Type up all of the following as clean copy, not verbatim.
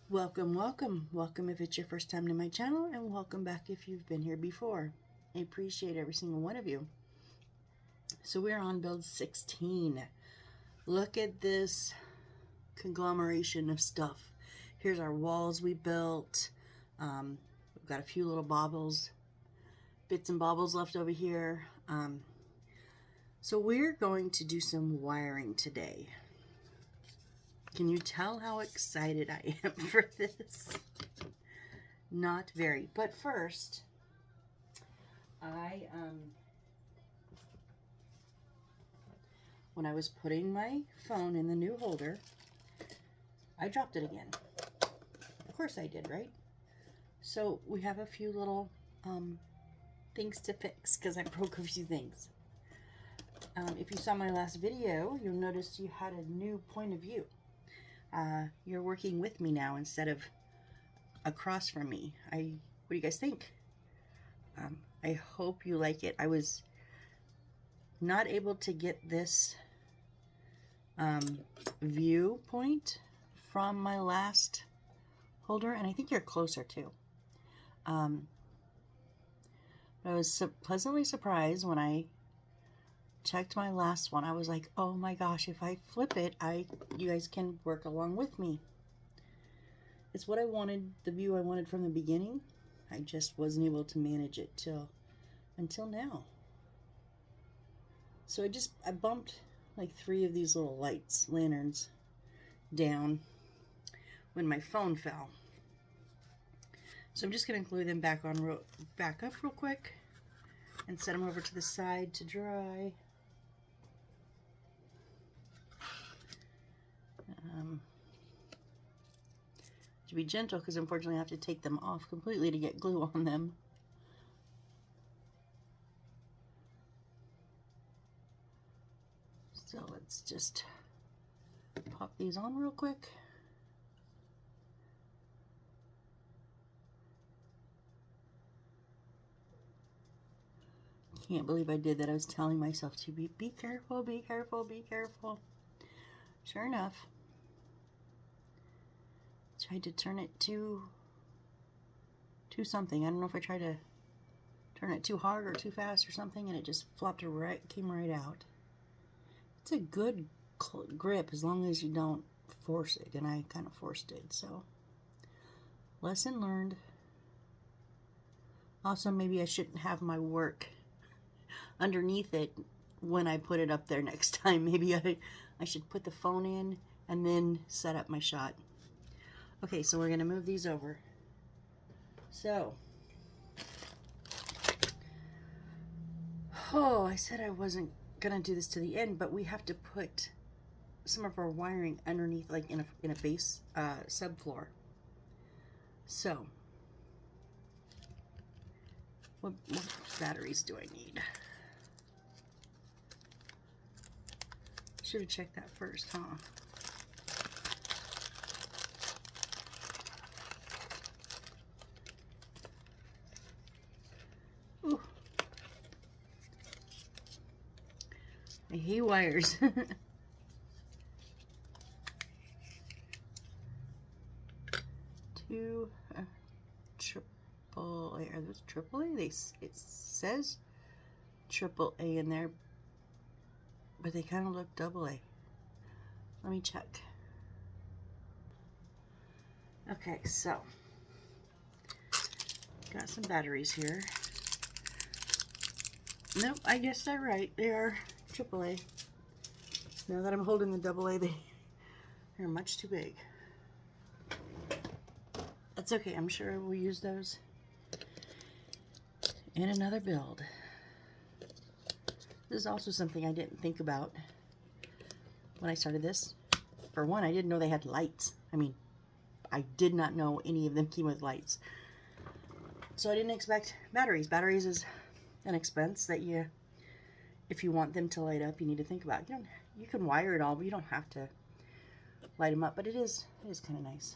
Welcome, welcome, welcome if it's your first time to my channel, and welcome back if you've been here before. I appreciate every single one of you. So we're on build 16. Look at this conglomeration of stuff. Here's our walls we built. We've got a few little bits and baubles left over here. So we're going to do some wiring today. Can you tell how excited I am for this? Not very. But first, when I was putting my phone in the new holder, I dropped it again. Of course I did, right? So we have a few little things to fix because I broke a few things. If you saw my last video, you'll notice you had a new point of view. You're working with me now instead of across from me. What do you guys think? I hope you like it. I was not able to get this viewpoint from my last holder, and I think you're closer too. I was pleasantly surprised when I checked my last one. I was like, oh my gosh, if I flip it, you guys can work along with me. It's what I wanted, the view I wanted from the beginning. I just wasn't able to manage it until now. So I bumped like 3 of these little lanterns down when my phone fell. So I'm just going to glue them back up real quick and set them over to the side to dry. To be gentle, because unfortunately I have to take them off completely to get glue on them. So let's just pop these on real quick. Can't believe I did that. I was telling myself to be careful, be careful, be careful. Sure enough, tried to turn it too something. I don't know if I tried to turn it too hard or too fast or something, and it just came right out. It's a good grip as long as you don't force it, and I kind of forced it, so lesson learned. Also, maybe I shouldn't have my work underneath it when I put it up there next time. Maybe I should put the phone in and then set up my shot. Okay, so we're gonna move these over. So, I said I wasn't gonna do this to the end, but we have to put some of our wiring underneath, like in a base subfloor. So, what batteries do I need? Should have checked that first, huh? Ooh. I hate wires. Two triple A. Are those triple A? It says triple A in there, but they kind of look double A. Let me check. Okay, so got some batteries here. Nope, I guess they're right. They are AAA. Now that I'm holding the AA, they're much too big. That's okay. I'm sure we'll use those in another build. This is also something I didn't think about when I started this. For one, I didn't know they had lights. I mean, I did not know any of them came with lights. So I didn't expect batteries. Batteries is an expense that if you want them to light up, you need to think about. You can wire it all, but you don't have to light them up. But it is kind of nice.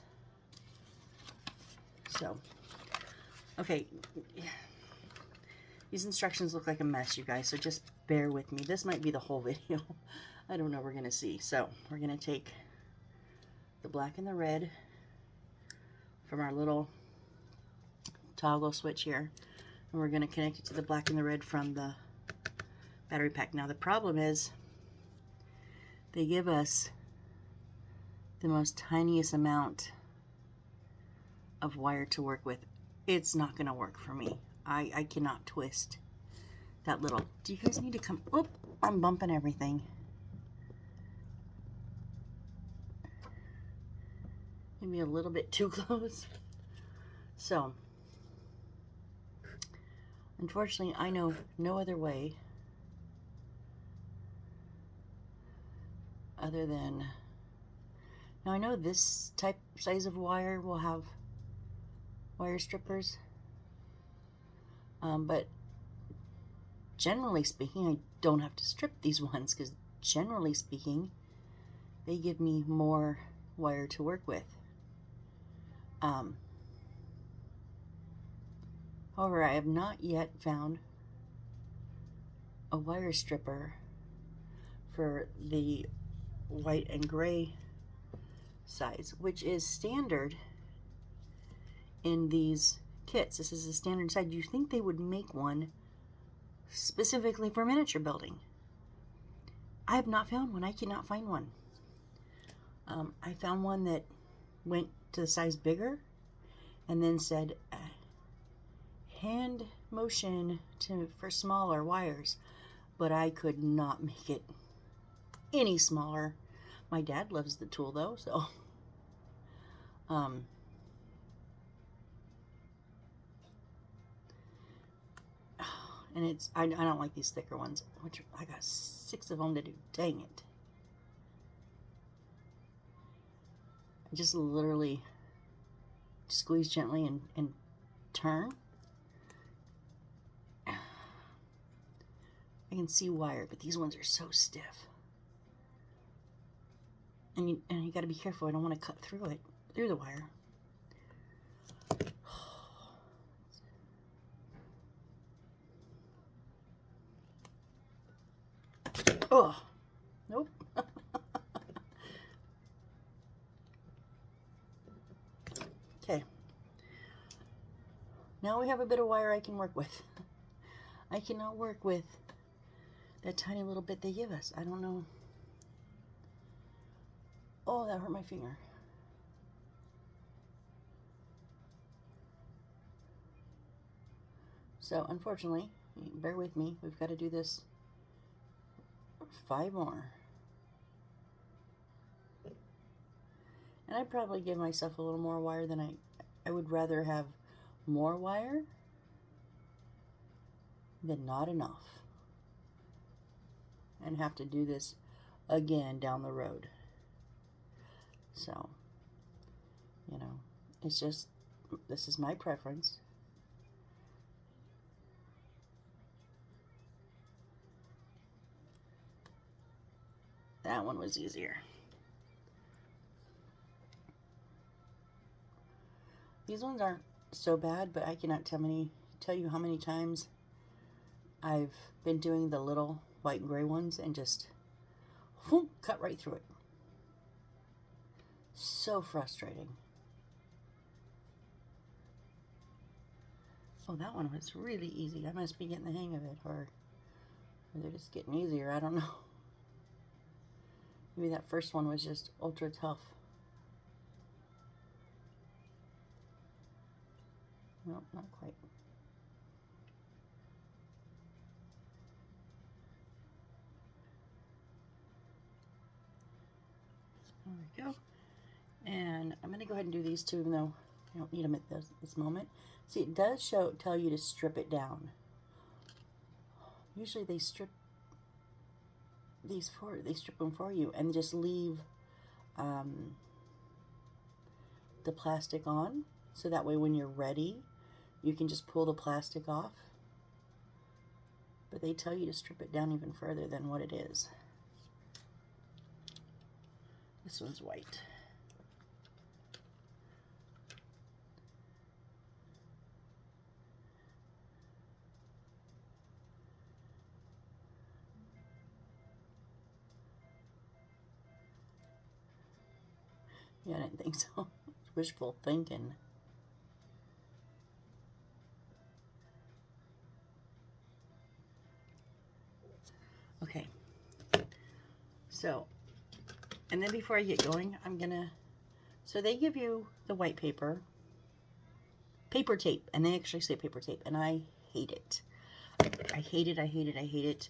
So, okay, these instructions look like a mess, you guys. So just bear with me. This might be the whole video. I don't know. We're gonna see. So we're gonna take the black and the red. from our little toggle switch here. And we're going to connect it to the black and the red from the battery pack. Now the problem is they give us the most tiniest amount of wire to work with. It's not going to work for me. I cannot twist that little. Do you guys need to come? Oop, I'm bumping everything. Maybe a little bit too close. So, unfortunately, I know no other way other than, now I know this type size of wire will have wire strippers, but generally speaking, I don't have to strip these ones because generally speaking, they give me more wire to work with. However, I have not yet found a wire stripper for the white and gray size, which is standard in these kits. This is a standard size. You think they would make one specifically for miniature building? I have not found one. I cannot find one. I found one that went to the size bigger and then said hand motion for smaller wires, but I could not make it any smaller. My dad loves the tool though, so and it's I don't like these thicker ones, which I got 6 of them to do. Dang it. I just literally squeeze gently and turn. I can see wire, but these ones are so stiff. And you got to be careful. I don't want to cut through the wire. Oh, nope. Okay. Now we have a bit of wire I can work with. I cannot work with that tiny little bit they give us. I don't know. Oh, that hurt my finger. So, unfortunately, bear with me. We've got to do this 5 more. And I'd probably give myself a little more wire than I would rather have more wire than not enough. And have to do this again down the road. So, you know, it's just, this is my preference. That one was easier. These ones aren't so bad, but I cannot tell you how many times I've been doing the little white and gray ones and just whoop, cut right through it. So frustrating. Oh, that one was really easy. I must be getting the hang of it, or they're just getting easier. I don't know. Maybe that first one was just ultra tough. Nope, not quite. There we go. And I'm going to go ahead and do these two, even though I don't need them at this moment. See, it does tell you to strip it down. Usually they strip them for you and just leave the plastic on, so that way when you're ready, you can just pull the plastic off. But they tell you to strip it down even further than what it is. This one's white. Yeah, I didn't think so. Wishful thinking. Okay, so, and then before I get going, I'm gonna, so they give you the white paper tape, and they actually say paper tape, and I hate it. I hate it, I hate it, I hate it.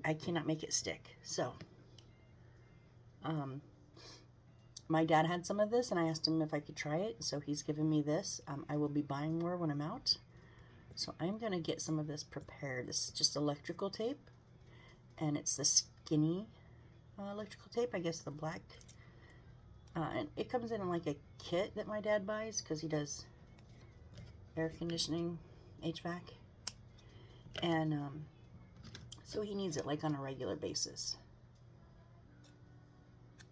I cannot make it stick. So, my dad had some of this, and I asked him if I could try it, so he's given me this. I will be buying more when I'm out. So I'm going to get some of this prepared. This is just electrical tape, and it's the skinny electrical tape, I guess the black. And it comes in like a kit that my dad buys because he does air conditioning, HVAC. And so he needs it like on a regular basis.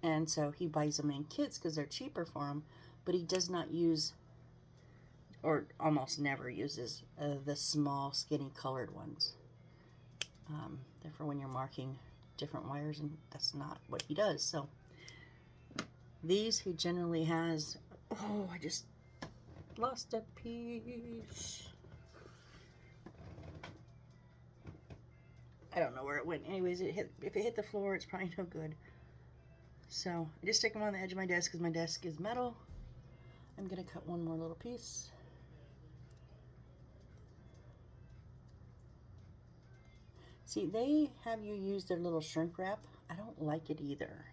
And so he buys them in kits because they're cheaper for him, but he does not use, or almost never uses, the small skinny colored ones. They're for when you're marking different wires, and that's not what he does. So these he generally has. Oh, I just lost a piece. I don't know where it went. Anyways, if it hit the floor, it's probably no good. So I just stick them on the edge of my desk because my desk is metal. I'm gonna cut one more little piece. See, they have you use their little shrink wrap. I don't like it either.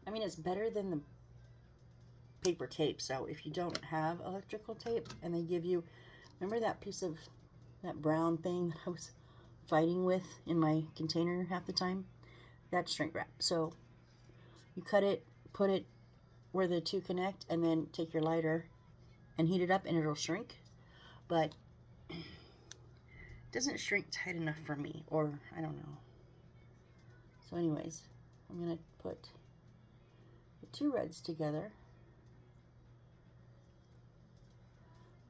I mean, it's better than the paper tape. So if you don't have electrical tape and they give you, remember that piece of that brown thing that I was fighting with in my container half the time? That's shrink wrap. So you cut it, put it where the two connect, and then take your lighter and heat it up and it'll shrink. But it doesn't shrink tight enough for me, or I don't know. So anyways, I'm going to put the two reds together.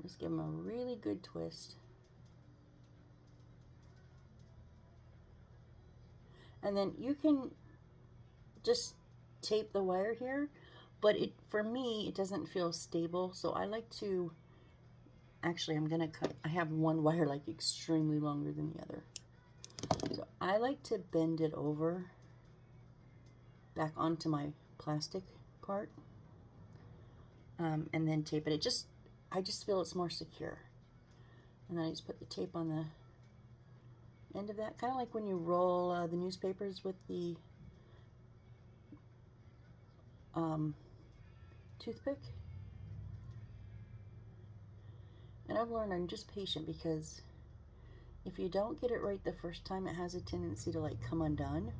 Just give them a really good twist. And then you can just tape the wire here, but for me, it doesn't feel stable. So I like to, actually I'm gonna cut, I have one wire like extremely longer than the other. So I like to bend it over back onto my plastic part, and then tape it. I just feel it's more secure. And then I just put the tape on the end of that, kind of like when you roll the newspapers with the toothpick. And I've learned I'm just patient because if you don't get it right the first time, it has a tendency to like come undone.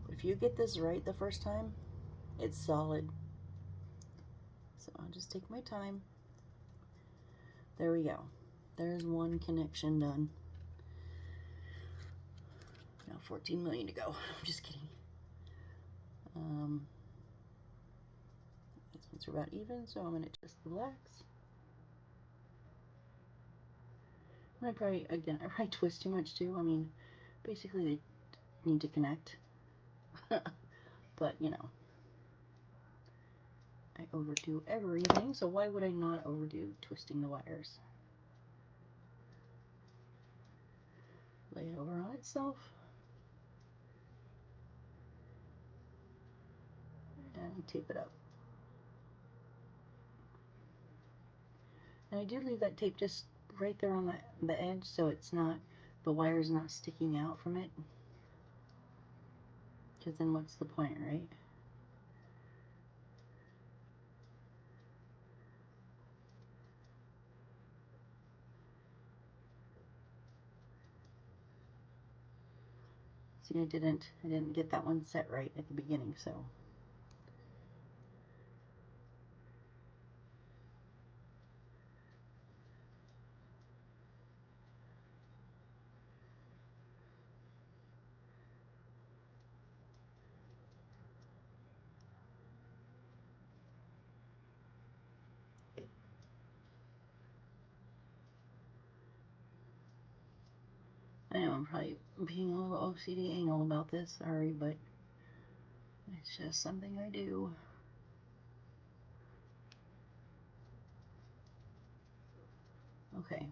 But if you get this right the first time, it's solid. So I'll just take my time. There we go. There's one connection done. Now 14 million to go. I'm just kidding. These ones are about even, so I'm going to twist the blacks. I probably, again, I probably twist too much too. I mean, basically they need to connect. But, you know, I overdo everything, so why would I not overdo twisting the wires? Lay it over on itself. And tape it up. And I do leave that tape just right there on the edge so it's not, the wire's not sticking out from it. Because then what's the point, right? See, I didn't get that one set right at the beginning, so. I know I'm probably being a little OCD anal about this, sorry, but it's just something I do. Okay.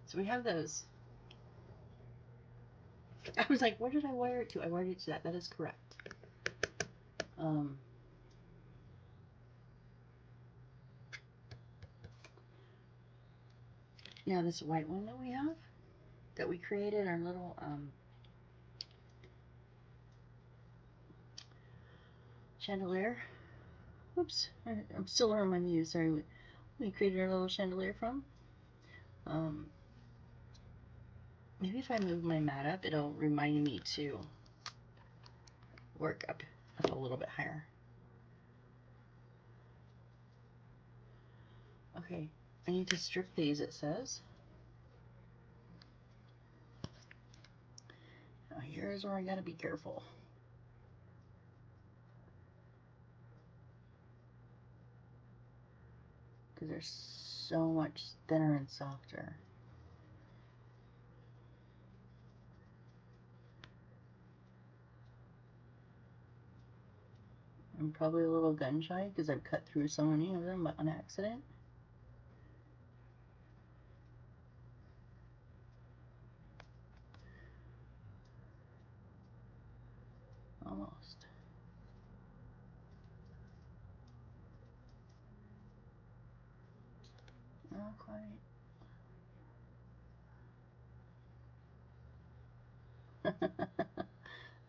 So we have those. I was like, where did I wire it to? I wired it to that. That is correct. Now this white one that we have, that we created, our little chandelier. Oops, I'm still on my view. Sorry, we created our little chandelier from. Maybe if I move my mat up, it'll remind me to work up a little bit higher. Okay, I need to strip these, it says. Now here's where I gotta be careful. Because they're so much thinner and softer. I'm probably a little gun shy because I've cut through so many of them on accident. Almost. Not quite.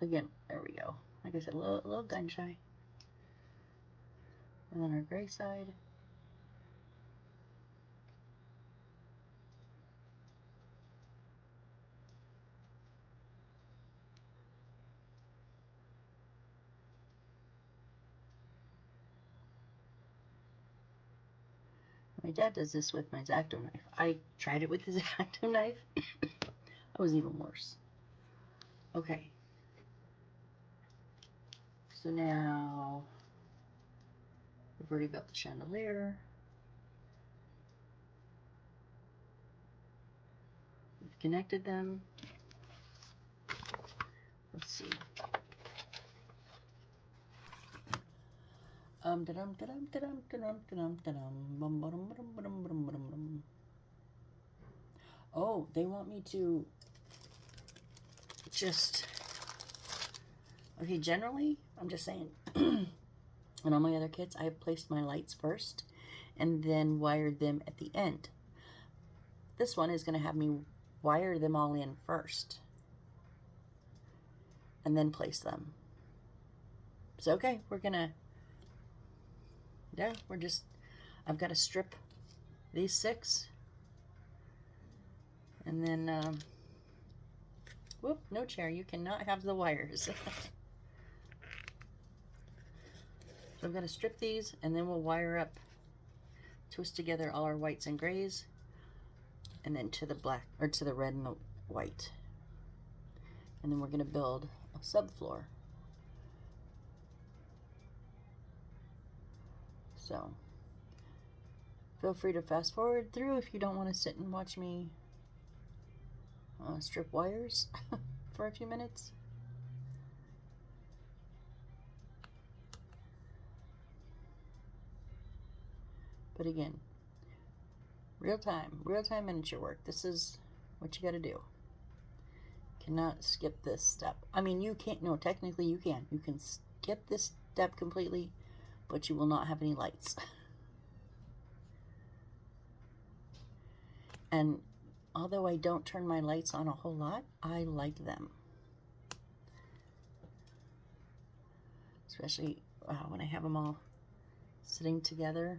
Again, there we go. Like I said, a little gun shy. And then our gray side. My dad does this with my X-Acto knife. I tried it with his X-Acto knife. That was even worse. Okay. So now we've already built the chandelier. We've connected them. Let's see. Oh, they want me to just, okay, generally, I'm just saying, and on my other kits, I have placed my lights first and then wired them at the end. This one is going to have me wire them all in first and then place them. So, okay, we're going to, yeah, I've got to strip these 6. And then, whoop, no chair. You cannot have the wires. So I'm going to strip these, and then we'll wire up, twist together all our whites and grays, and then to the black, or to the red and the white. And then we're going to build a subfloor. So feel free to fast forward through if you don't want to sit and watch me strip wires for a few minutes. But again, real time miniature work. This is what you got to do. Cannot skip this step. I mean, you can't, no, technically you can. You can skip this step completely, but you will not have any lights. And although I don't turn my lights on a whole lot, I like them. Especially when I have them all sitting together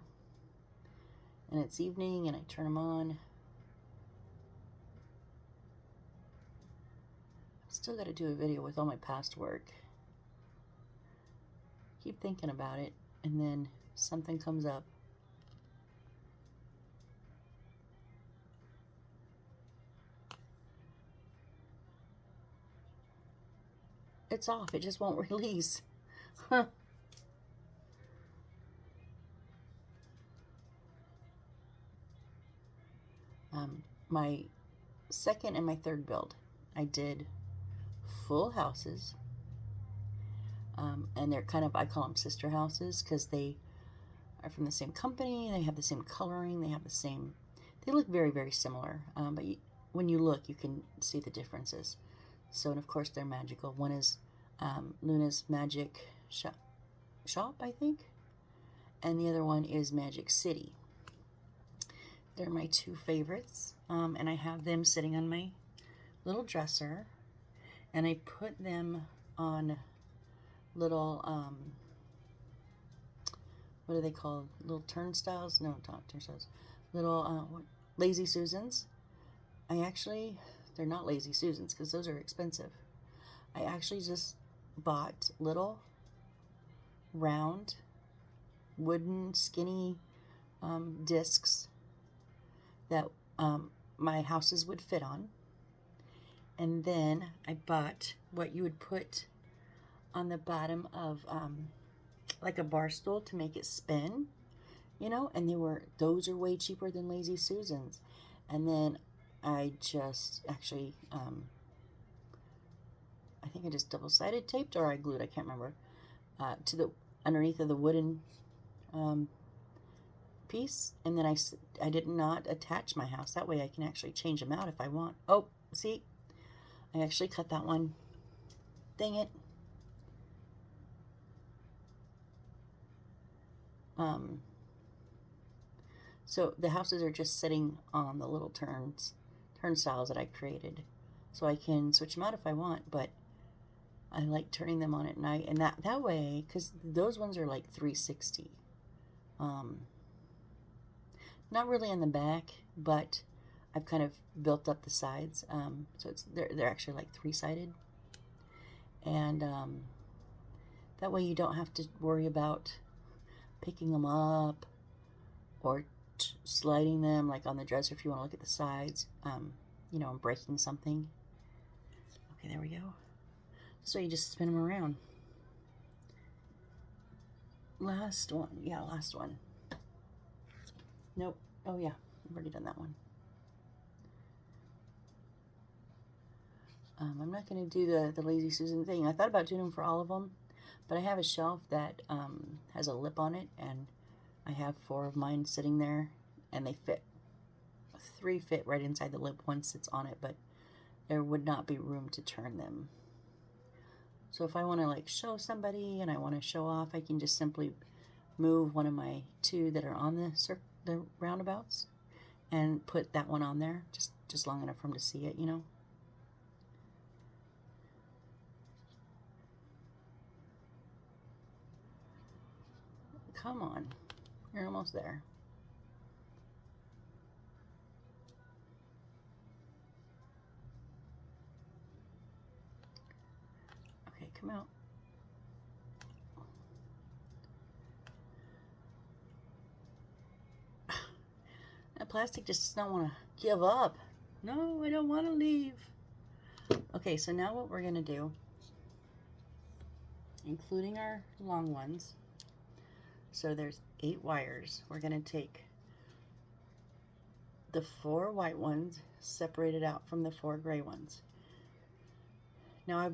and it's evening and I turn them on. I've still got to do a video with all my past work. Keep thinking about it, and then something comes up. It's off. It just won't release. My second and my third build, I did full houses. And they're kind of, I call them sister houses because they are from the same company. They have the same coloring. They have the same, they look very, very similar. But when you look, you can see the differences. So, and of course they're magical. One is Luna's Magic Shop, I think, and the other one is Magic City. They're my two favorites, and I have them sitting on my little dresser, and I put them on little, what are they called? Little turnstiles? No, not turnstiles. Little Lazy Susans. They're not Lazy Susans because those are expensive. I actually just bought little round wooden skinny discs that my houses would fit on. And then I bought what you would put on the bottom of like a bar stool to make it spin, you know, and those are way cheaper than Lazy Susans. And then I just actually, I think I just double-sided taped, or I glued, I can't remember, to the underneath of the wooden piece, and then I did not attach my house. That way I can actually change them out if I want. Oh, see, I actually cut that one. Dang it. So the houses are just sitting on the little turnstiles that I created, so I can switch them out if I want, but I like turning them on at night, and that way, because those ones are like 360. Not really on the back, but I've kind of built up the sides, so they're actually like three-sided, and that way you don't have to worry about picking them up or sliding them like on the dresser if you want to look at the sides, you know, and breaking something. Okay, there we go. So you just spin them around. Last one. Yeah, last one. Nope. Oh yeah, I've already done that one. I'm not going to do the Lazy Susan thing. I thought about doing them for all of them, but I have a shelf that has a lip on it, and I have 4 of mine sitting there, and they fit. 3 fit right inside the lip, 1 sits on it, but there would not be room to turn them. So if I want to like show somebody and I want to show off, I can just simply move one of my 2 that are on the roundabouts and put that one on there, just long enough for them to see it, you know. Come on, you're almost there. Okay, come out. That plastic just does not want to give up. No, I don't want to leave. Okay, so now what we're going to do, including our long ones, so there's 8 wires. We're going to take the 4 white ones, separated out from the 4 gray ones. Now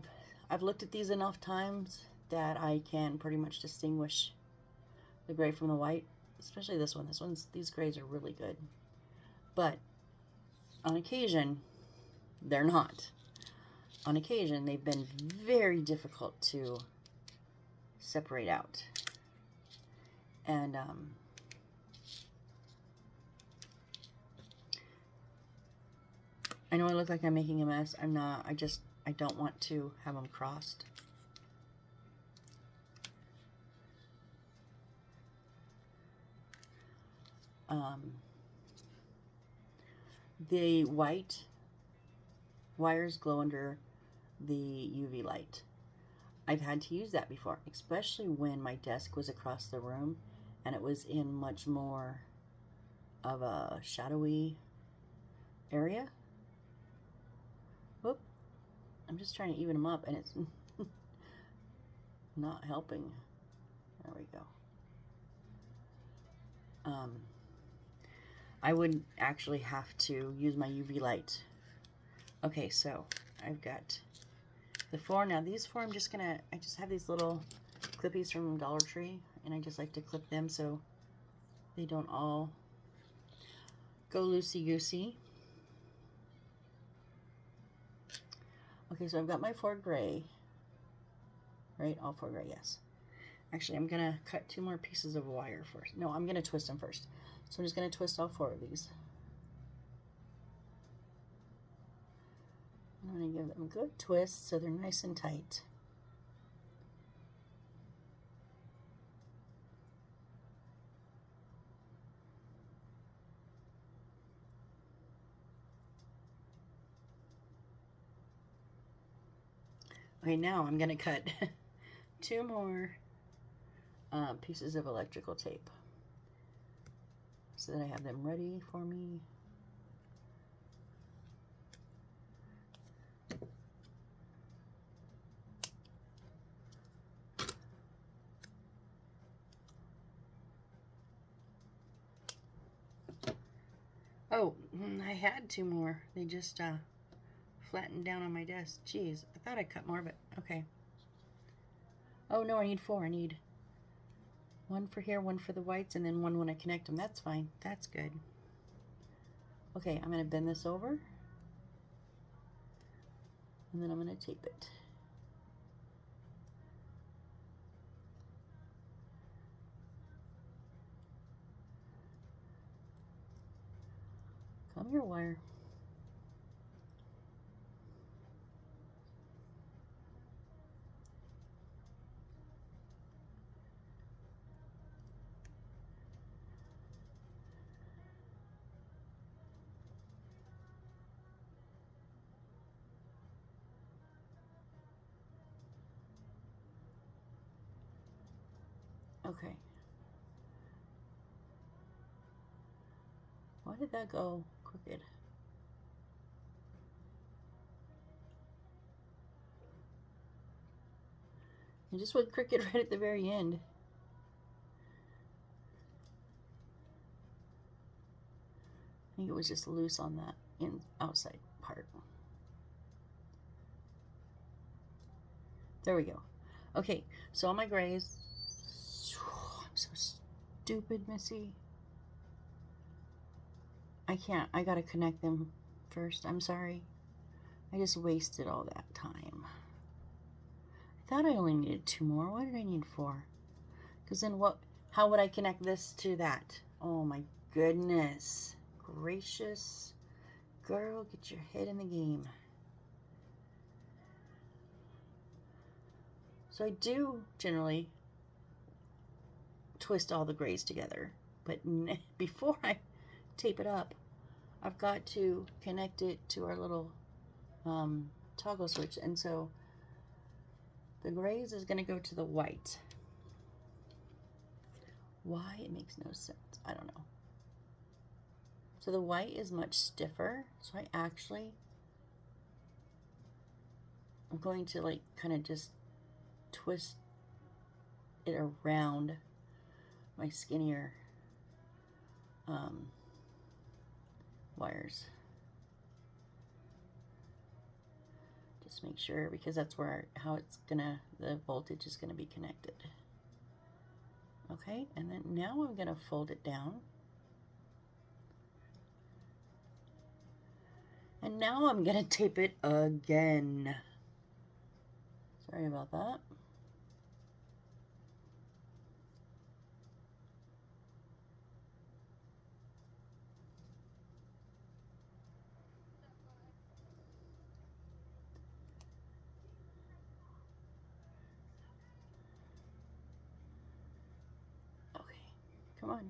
I've looked at these enough times that I can pretty much distinguish the gray from the white, especially this one. These grays are really good. But on occasion, they're not. On occasion, they've been very difficult to separate out. And I know I look like I'm making a mess. I'm not. I don't want to have them crossed. The white wires glow under the UV light. I've had to use that before, especially when my desk was across the room and it was in much more of a shadowy area. Whoop. I'm just trying to even them up and it's not helping. There we go. I would actually have to use my UV light. Okay, so I've got the 4. Now these 4, I just have these little clippies from Dollar Tree, and I just like to clip them so they don't all go loosey-goosey. Okay, so I've got my 4 gray. Right, all 4 gray, yes. Actually, I'm gonna cut 2 more pieces of wire first. No, I'm gonna twist them first. So I'm just gonna twist all 4 of these. I'm gonna give them a good twist so they're nice and tight. Okay, now I'm gonna cut 2 more pieces of electrical tape so that I have them ready for me. Oh, I had 2 more. They just flattened down on my desk. Jeez, I thought I cut more, but okay. Oh no, I need 4. I need 1 for here, 1 for the whites, and then 1 when I connect them. That's fine. That's good. Okay, I'm going to bend this over. And then I'm going to tape it. Come here, wire. Okay. Why did that go crooked? It just went crooked right at the very end. I think it was just loose on that outside part. There we go. Okay, so all my grays. I'm so stupid, Missy. I can't. I gotta connect them first. I'm sorry. I just wasted all that time. I thought I only needed 2 more. Why did I need 4? Because then what? How would I connect this to that? Oh my goodness gracious. Girl, get your head in the game. So I do generally twist all the grays together, but before I tape it up, I've got to connect it to our little toggle switch, and so the grays is going to go to the white. Why? It makes no sense. I don't know. So the white is much stiffer, so I'm going to like kind of just twist it around my skinnier wires. Just make sure, because that's where the voltage is gonna be connected. Okay, and then now I'm gonna fold it down. And now I'm gonna tape it again. Sorry about that. Okay, come on.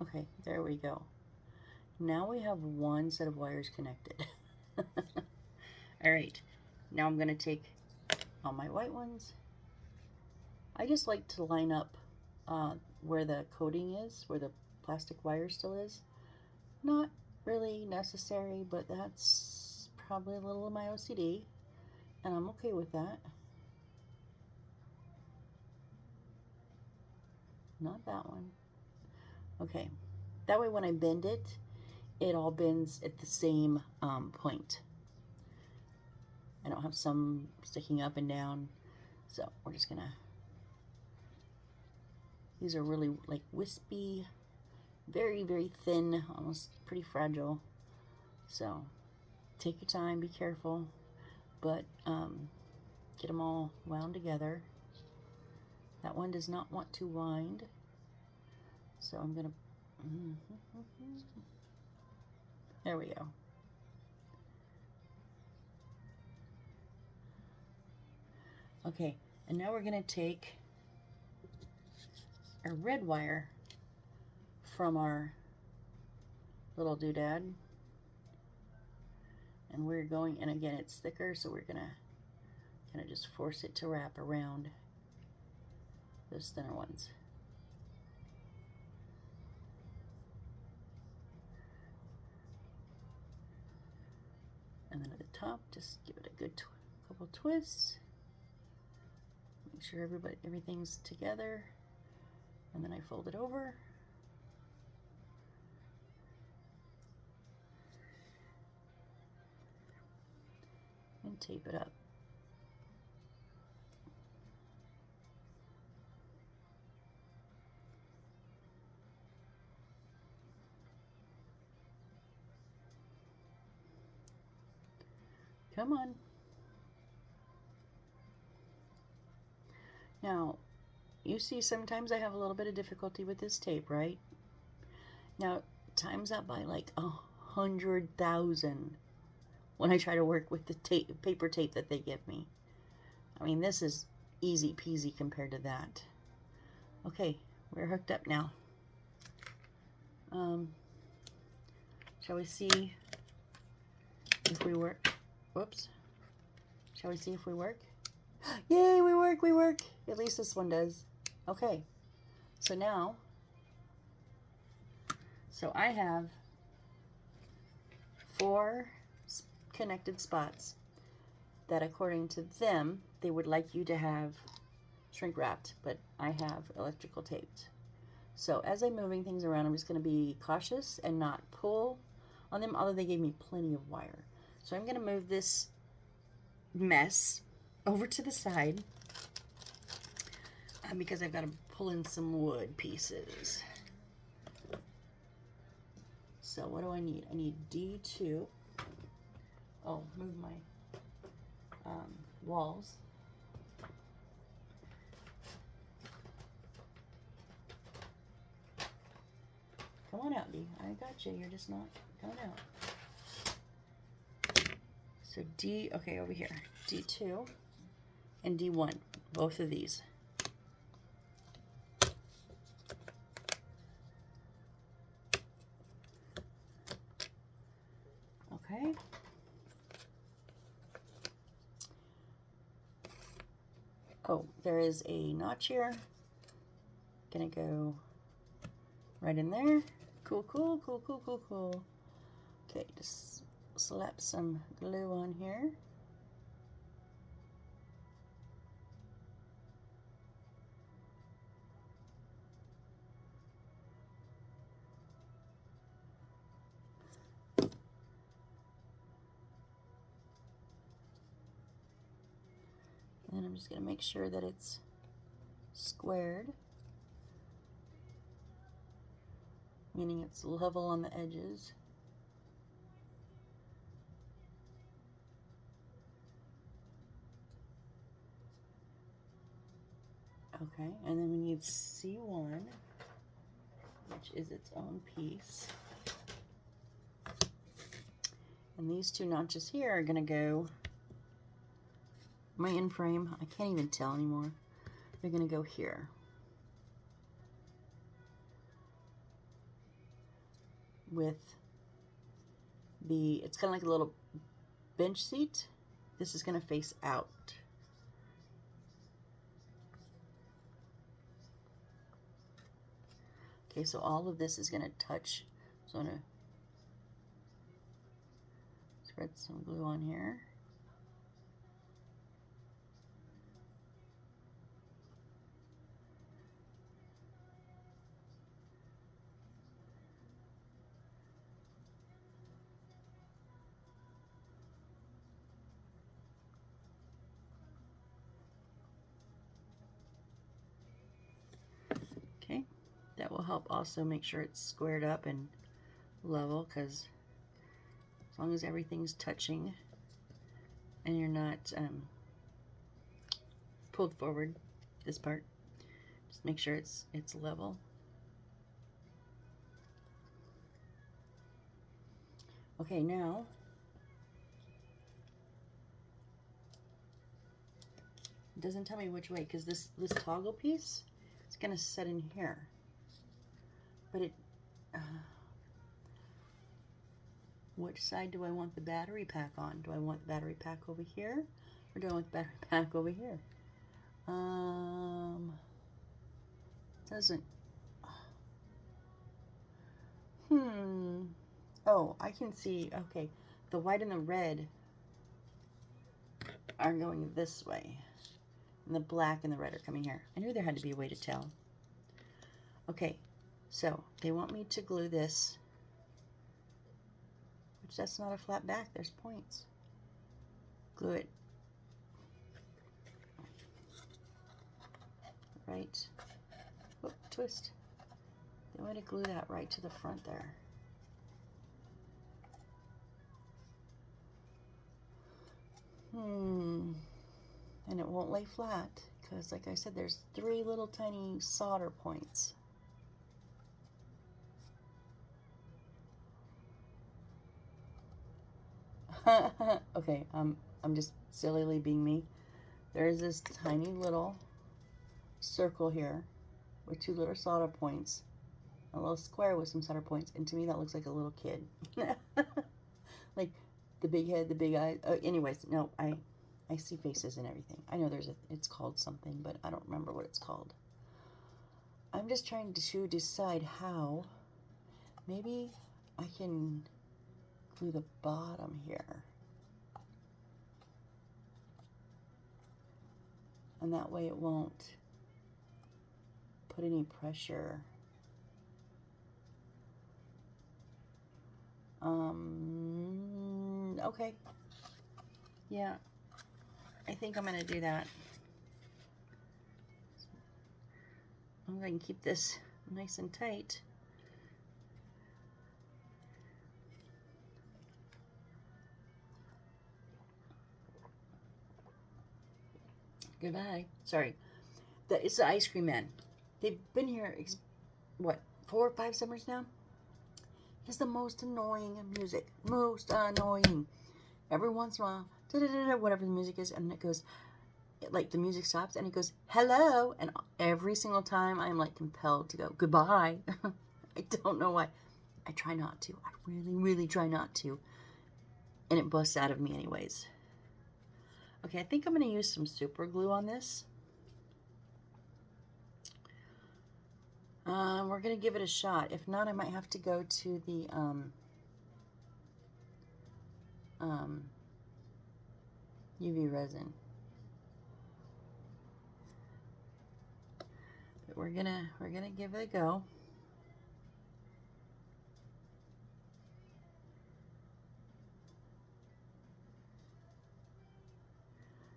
Okay, there we go. Now we have 1 set of wires connected. All right, now I'm gonna take all my white ones. I just like to line up where the coating is, where the plastic wire still is. Not really necessary, but that's probably a little of my OCD, and I'm okay with that. Not that one. Okay, that way when I bend it, it all bends at the same point. I don't have some sticking up and down, so we're just gonna, These are really like wispy, very, very thin, almost pretty fragile. So take your time, be careful, but get them all wound together. That one does not want to wind, so I'm gonna, there we go. Okay, and now we're gonna take our red wire from our little doodad, and we're going, and again it's thicker, so we're gonna kind of just force it to wrap around those thinner ones. And then at the top, just give it a good couple twists. Make sure everything's together, and then I fold it over. And tape it up. Come on. Now, you see sometimes I have a little bit of difficulty with this tape, right? Now, times that by like 100,000 when I try to work with the paper tape that they give me. I mean, this is easy peasy compared to that. Okay, we're hooked up now. Shall we see if we work? Whoops. Shall we see if we work? Yay, we work, we work. At least this one does. Okay, so now, I have 4 connected spots that according to them, they would like you to have shrink wrapped, but I have electrical taped. So as I'm moving things around, I'm just going to be cautious and not pull on them, although they gave me plenty of wire. So I'm going to move this mess over to the side because I've got to pull in some wood pieces. So what do I need? I need D2. Oh, move my walls. Come on out, D. I got you. You're just not coming out. So D, okay, over here. D2 and D1, both of these. Okay. Oh, there is a notch here. Gonna go right in there. Cool, cool, cool, cool, cool, cool. Okay, just slap some glue on here. And I'm just going to make sure that it's squared, meaning it's level on the edges. Okay, and then we need C1, which is its own piece. And these 2 notches here are going to go, my end frame, I can't even tell anymore. They're going to go here. With the, it's kind of like a little bench seat. This is going to face out. Okay, so all of this is going to touch. So I'm going to spread some glue on here. Okay, help also make sure it's squared up and level, because as long as everything's touching and you're not pulled forward, this part, just make sure it's level. Okay, now it doesn't tell me which way, because this toggle piece is going to set in here, but it which side do I want the battery pack on? Do I want the battery pack over here, or do I want the battery pack over here? Doesn't. Oh, I can see. Okay, the white and the red are going this way, and the black and the red are coming here. I knew there had to be a way to tell. Okay, so they want me to glue this, which that's not a flat back, there's points. Glue it right, whoop, twist. They want to glue that right to the front there. And it won't lay flat, because like I said, there's 3 little tiny solder points. Okay, I'm just sillily being me. There's this tiny little circle here with 2 little solder points, a little square with some solder points, and to me that looks like a little kid. Like the big head, the big eyes. Anyways, no, I see faces and everything. I know it's called something, but I don't remember what it's called. I'm just trying to decide how. Maybe I can glue the bottom here, and that way it won't put any pressure. Okay. Yeah, I think I'm gonna do that. I'm going to keep this nice and tight. Goodbye. Sorry. It's the ice cream man. They've been here, what, 4 or 5 summers now? It's the most annoying music. Most annoying. Every once in a while, whatever the music is, and it goes, like the music stops and it goes, hello. And every single time I'm like compelled to go, goodbye. I don't know why. I try not to. I really, really try not to. And it busts out of me anyways. Okay, I think I'm going to use some super glue on this. We're going to give it a shot. If not, I might have to go to the UV resin. But we're gonna give it a go.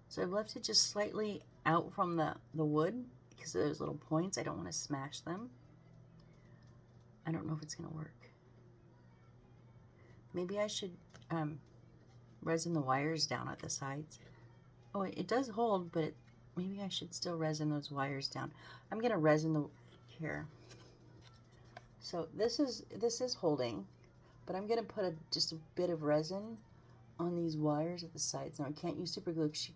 So I've left it just slightly out from the wood because of those little points. I don't want to smash them. I don't know if it's gonna work. Maybe I should resin the wires down at the sides. Oh, it does hold, but maybe I should still resin those wires down. I'm gonna resin the here. So this is holding, but I'm gonna put just a bit of resin on these wires at the sides. Now I can't use super glue because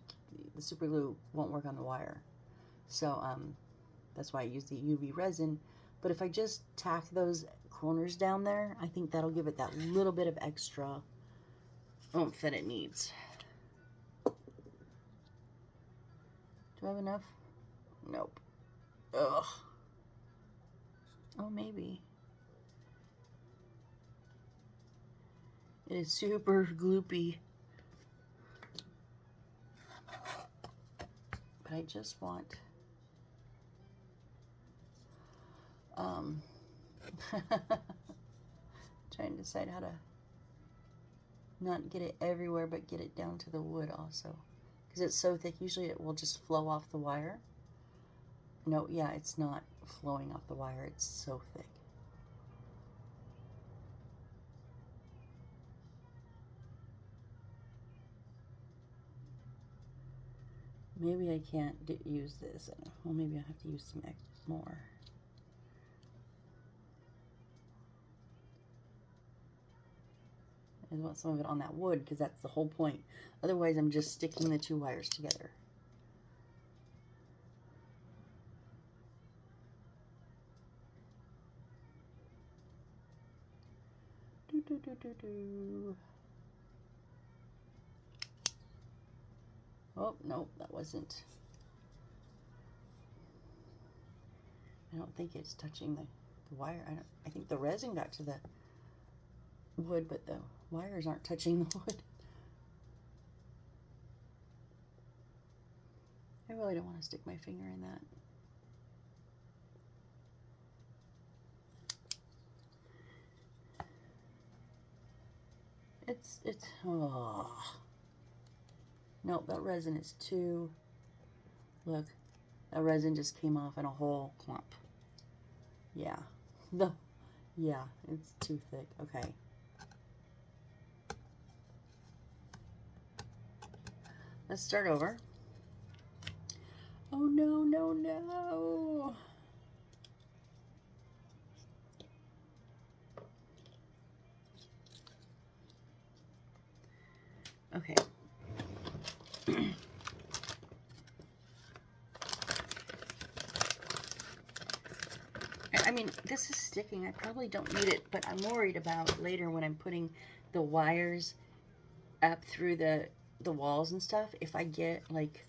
the super glue won't work on the wire. So that's why I use the UV resin. But if I just tack those corners down there, I think that'll give it that little bit of extra oomph that it needs. Do I have enough? Nope. Ugh. Oh, maybe. It is super gloopy. But I just want trying to decide how to not get it everywhere, but get it down to the wood also. Because it's so thick, usually it will just flow off the wire. No, yeah, it's not flowing off the wire. It's so thick. Maybe I can't use this. Well, maybe I have to use some more. I want some of it on that wood because that's the whole point. Otherwise, I'm just sticking the two wires together. Oh, no, that wasn't. I don't think it's touching the wire. I think the resin got to the wood, but the wires aren't touching the wood. I really don't want to stick my finger in that. Oh. Nope, that resin is too, look, that resin just came off in a whole clump. Yeah, yeah, it's too thick. Okay. Let's start over. Oh no, no, no. Okay. I mean, this is sticking. I probably don't need it, but I'm worried about later when I'm putting the wires up through the walls and stuff. If I get, like,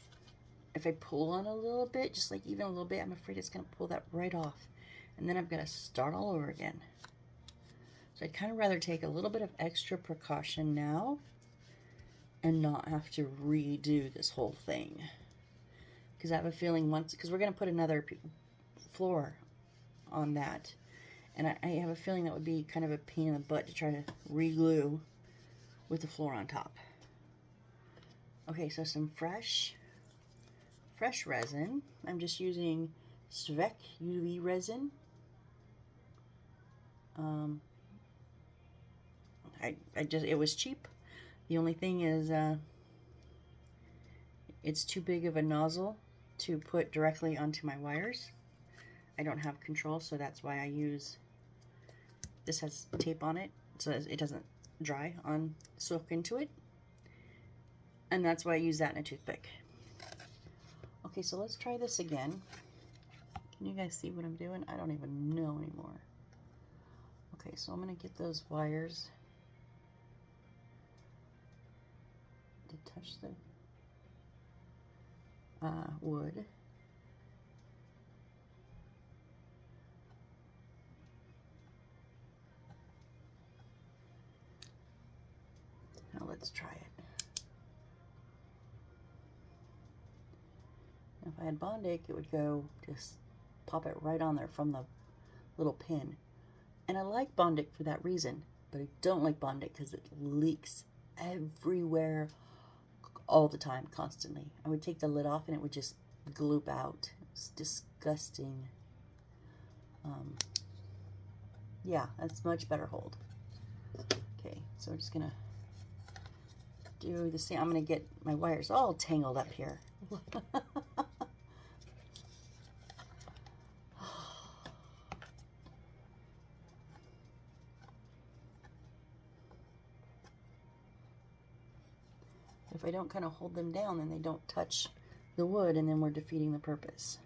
if I pull on a little bit, just like even a little bit, I'm afraid it's going to pull that right off. And then I've got to start all over again. So I'd kind of rather take a little bit of extra precaution now and not have to redo this whole thing. Because I have a feeling because we're going to put another floor on that. And I have a feeling that would be kind of a pain in the butt to try to re-glue with the floor on top. Okay, so some fresh resin. I'm just using Svek UV resin. It was cheap. The only thing is it's too big of a nozzle to put directly onto my wires. I don't have control, so that's why I use, this has tape on it so it doesn't dry on, soak into it. And that's why I use that in a toothpick. Okay, so let's try this again. Can you guys see what I'm doing? I don't even know anymore. Okay, so I'm gonna get those wires to touch the wood. Now let's try it. If I had Bondic, it would go, just pop it right on there from the little pin. And I like Bondic for that reason, but I don't like Bondic because it leaks everywhere all the time, constantly. I would take the lid off and it would just gloop out. It's disgusting. Yeah, that's much better hold. Okay, so we're just gonna do the same. I'm gonna get my wires all tangled up here. If I don't kind of hold them down, then they don't touch the wood, and then we're defeating the purpose.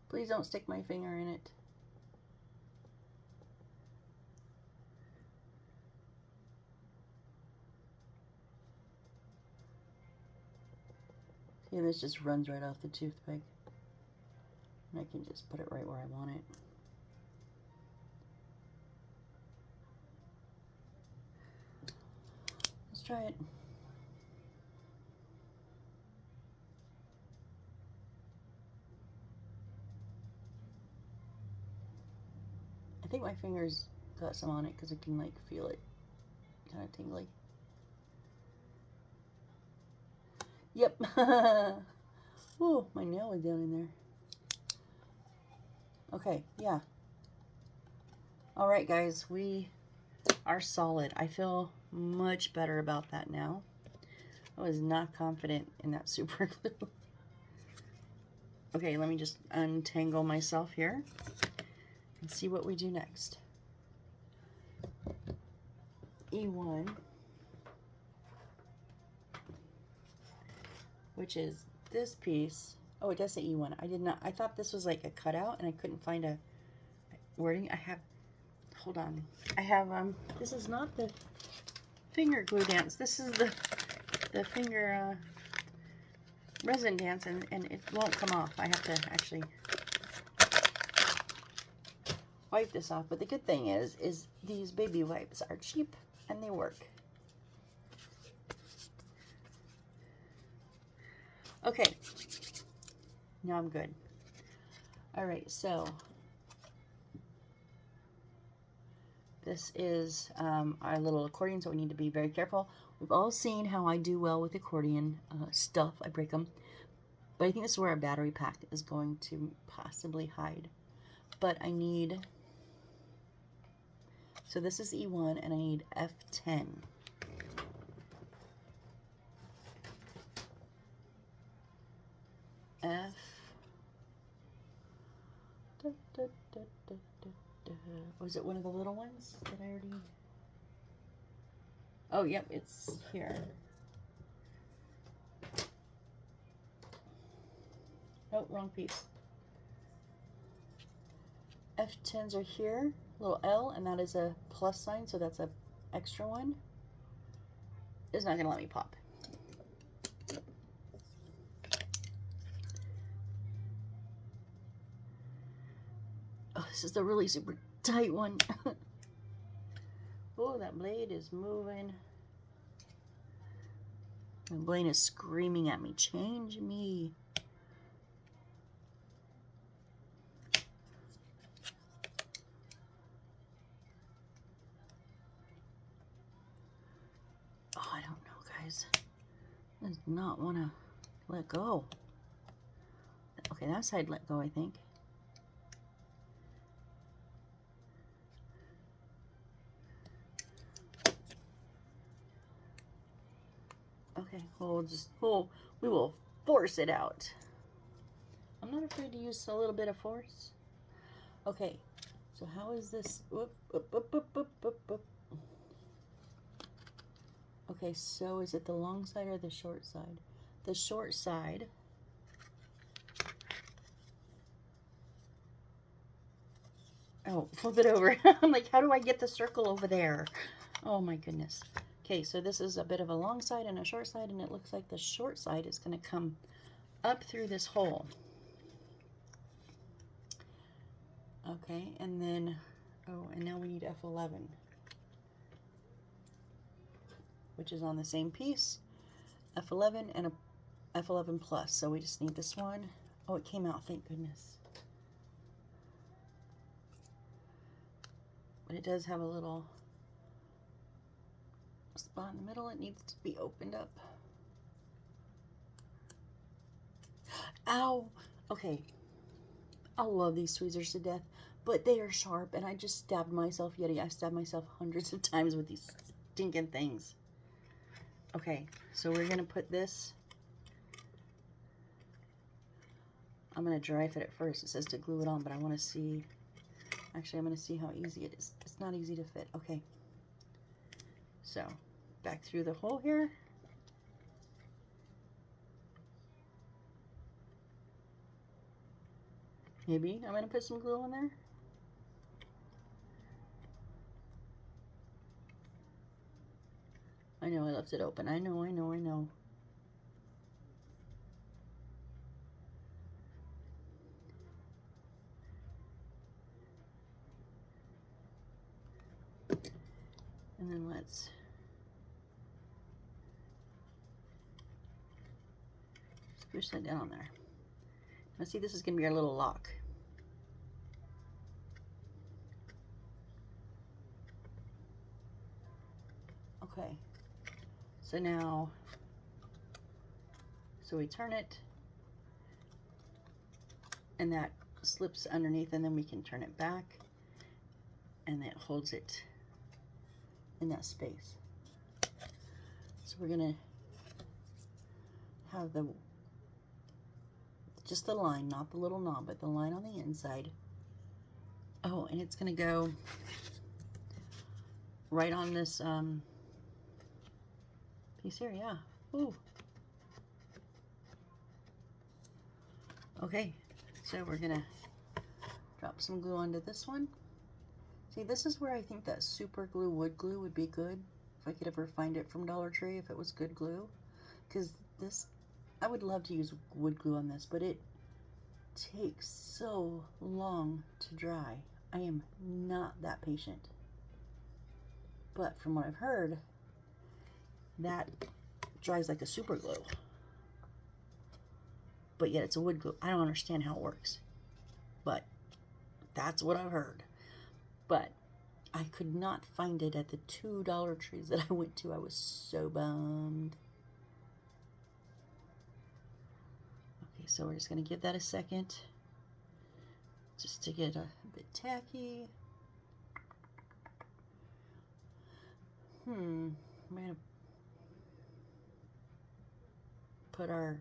Please don't stick my finger in it. See, this just runs right off the toothpick. And I can just put it right where I want it. Let's try it. I think my fingers got some on it because I can like feel it kind of tingly. Yep. Oh, my nail is down in there. Okay, yeah. All right, guys, we are solid. I feel much better about that now. I was not confident in that super glue. Okay, let me just untangle myself here and see what we do next. E1, which is this piece. Oh, it does say E1. I thought this was like a cutout and I couldn't find a wording. Hold on. This is not the finger glue dance. This is the finger resin dance, and it won't come off. I have to actually wipe this off. But the good thing is these baby wipes are cheap and they work. Okay, now I'm good. All right, so this is our little accordion, so we need to be very careful. We've all seen how I do well with accordion stuff. I break them. But I think this is where our battery pack is going to possibly hide. But I need... So this is E1, and I need F10. F... Was it one of the little ones that I already... Oh, yep, it's here. Oh, wrong piece. F10s are here, little L, and that is a plus sign, so that's a extra one. It's not gonna let me pop. Oh, this is the really super tight one. Oh, that blade is moving. My blade is screaming at me, change me. Oh, I don't know, guys. I do not want to let go. Okay, that side let go, I think. Okay, well, we will force it out. I'm not afraid to use a little bit of force. Okay, so how is this? Whoop, whoop, whoop, whoop, whoop, whoop, whoop. Okay, so is it the long side or the short side? The short side. Oh, flip it over. I'm like, how do I get the circle over there? Oh my goodness. Okay, so this is a bit of a long side and a short side, and it looks like the short side is going to come up through this hole. Okay, and then, oh, and now we need F11, which is on the same piece. F11 and a F11 plus, so we just need this one. Oh, it came out, thank goodness. But it does have a little spot in the middle. It needs to be opened up. Ow! Okay. I love these tweezers to death, but they are sharp, and I just stabbed myself. I stabbed myself hundreds of times with these stinking things. Okay, so we're going to put this. I'm going to dry fit it first. It says to glue it on, but I want to see. Actually, I'm going to see how easy it is. It's not easy to fit. Okay. So, back through the hole here. Maybe I'm going to put some glue in there. I know I left it open. I know. And then let's push that down there. Now see, this is going to be our little lock. Okay. So now, we turn it, and that slips underneath, and then we can turn it back, and it holds it in that space. So we're gonna have the just the line, not the little knob, but the line on the inside. Oh, and it's gonna go right on this piece here, yeah. Ooh. Okay, so we're gonna drop some glue onto this one. See, this is where I think that super glue, wood glue would be good. If I could ever find it from Dollar Tree, if it was good glue. Because this, I would love to use wood glue on this, but it takes so long to dry. I am not that patient. But from what I've heard, that dries like a super glue. But yet it's a wood glue. I don't understand how it works. But that's what I've heard. But I could not find it at the 2 Dollar Trees that I went to. I was so bummed. Okay, so we're just going to give that a second just to get a bit tacky. I'm going to put our...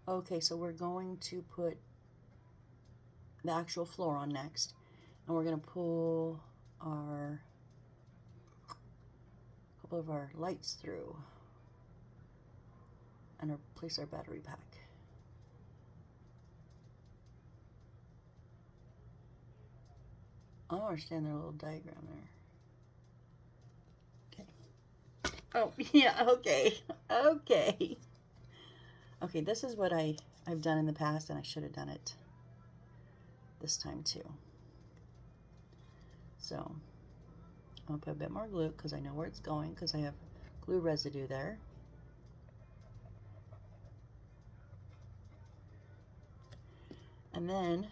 Okay, so we're going to put the actual floor on next. And we're going to pull our couple of our lights through and place our battery pack. I don't understand their little diagram there. Okay. Oh, yeah, okay. Okay. Okay, this is what I've done in the past, and I should have done it this time too. So I'm going to put a bit more glue because I know where it's going because I have glue residue there. And then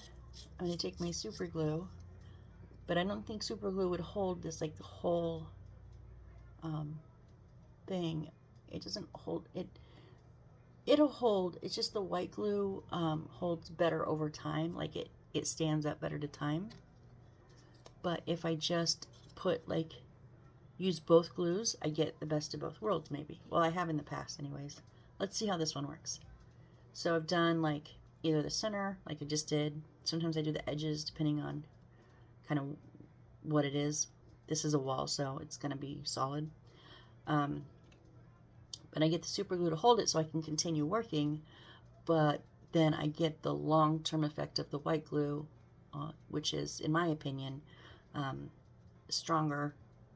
I'm going to take my super glue, but I don't think super glue would hold this like the whole thing. It doesn't hold it. It'll hold. It's just the white glue holds better over time. Like it stands up better to time. But if I just put like use both glues, I get the best of both worlds maybe. Well, I have in the past anyways. Let's see how this one works. So I've done like either the center, like I just did. Sometimes I do the edges depending on kind of what it is. This is a wall, so it's going to be solid. But I get the super glue to hold it so I can continue working, but then I get the long-term effect of the white glue, which is, in my opinion, stronger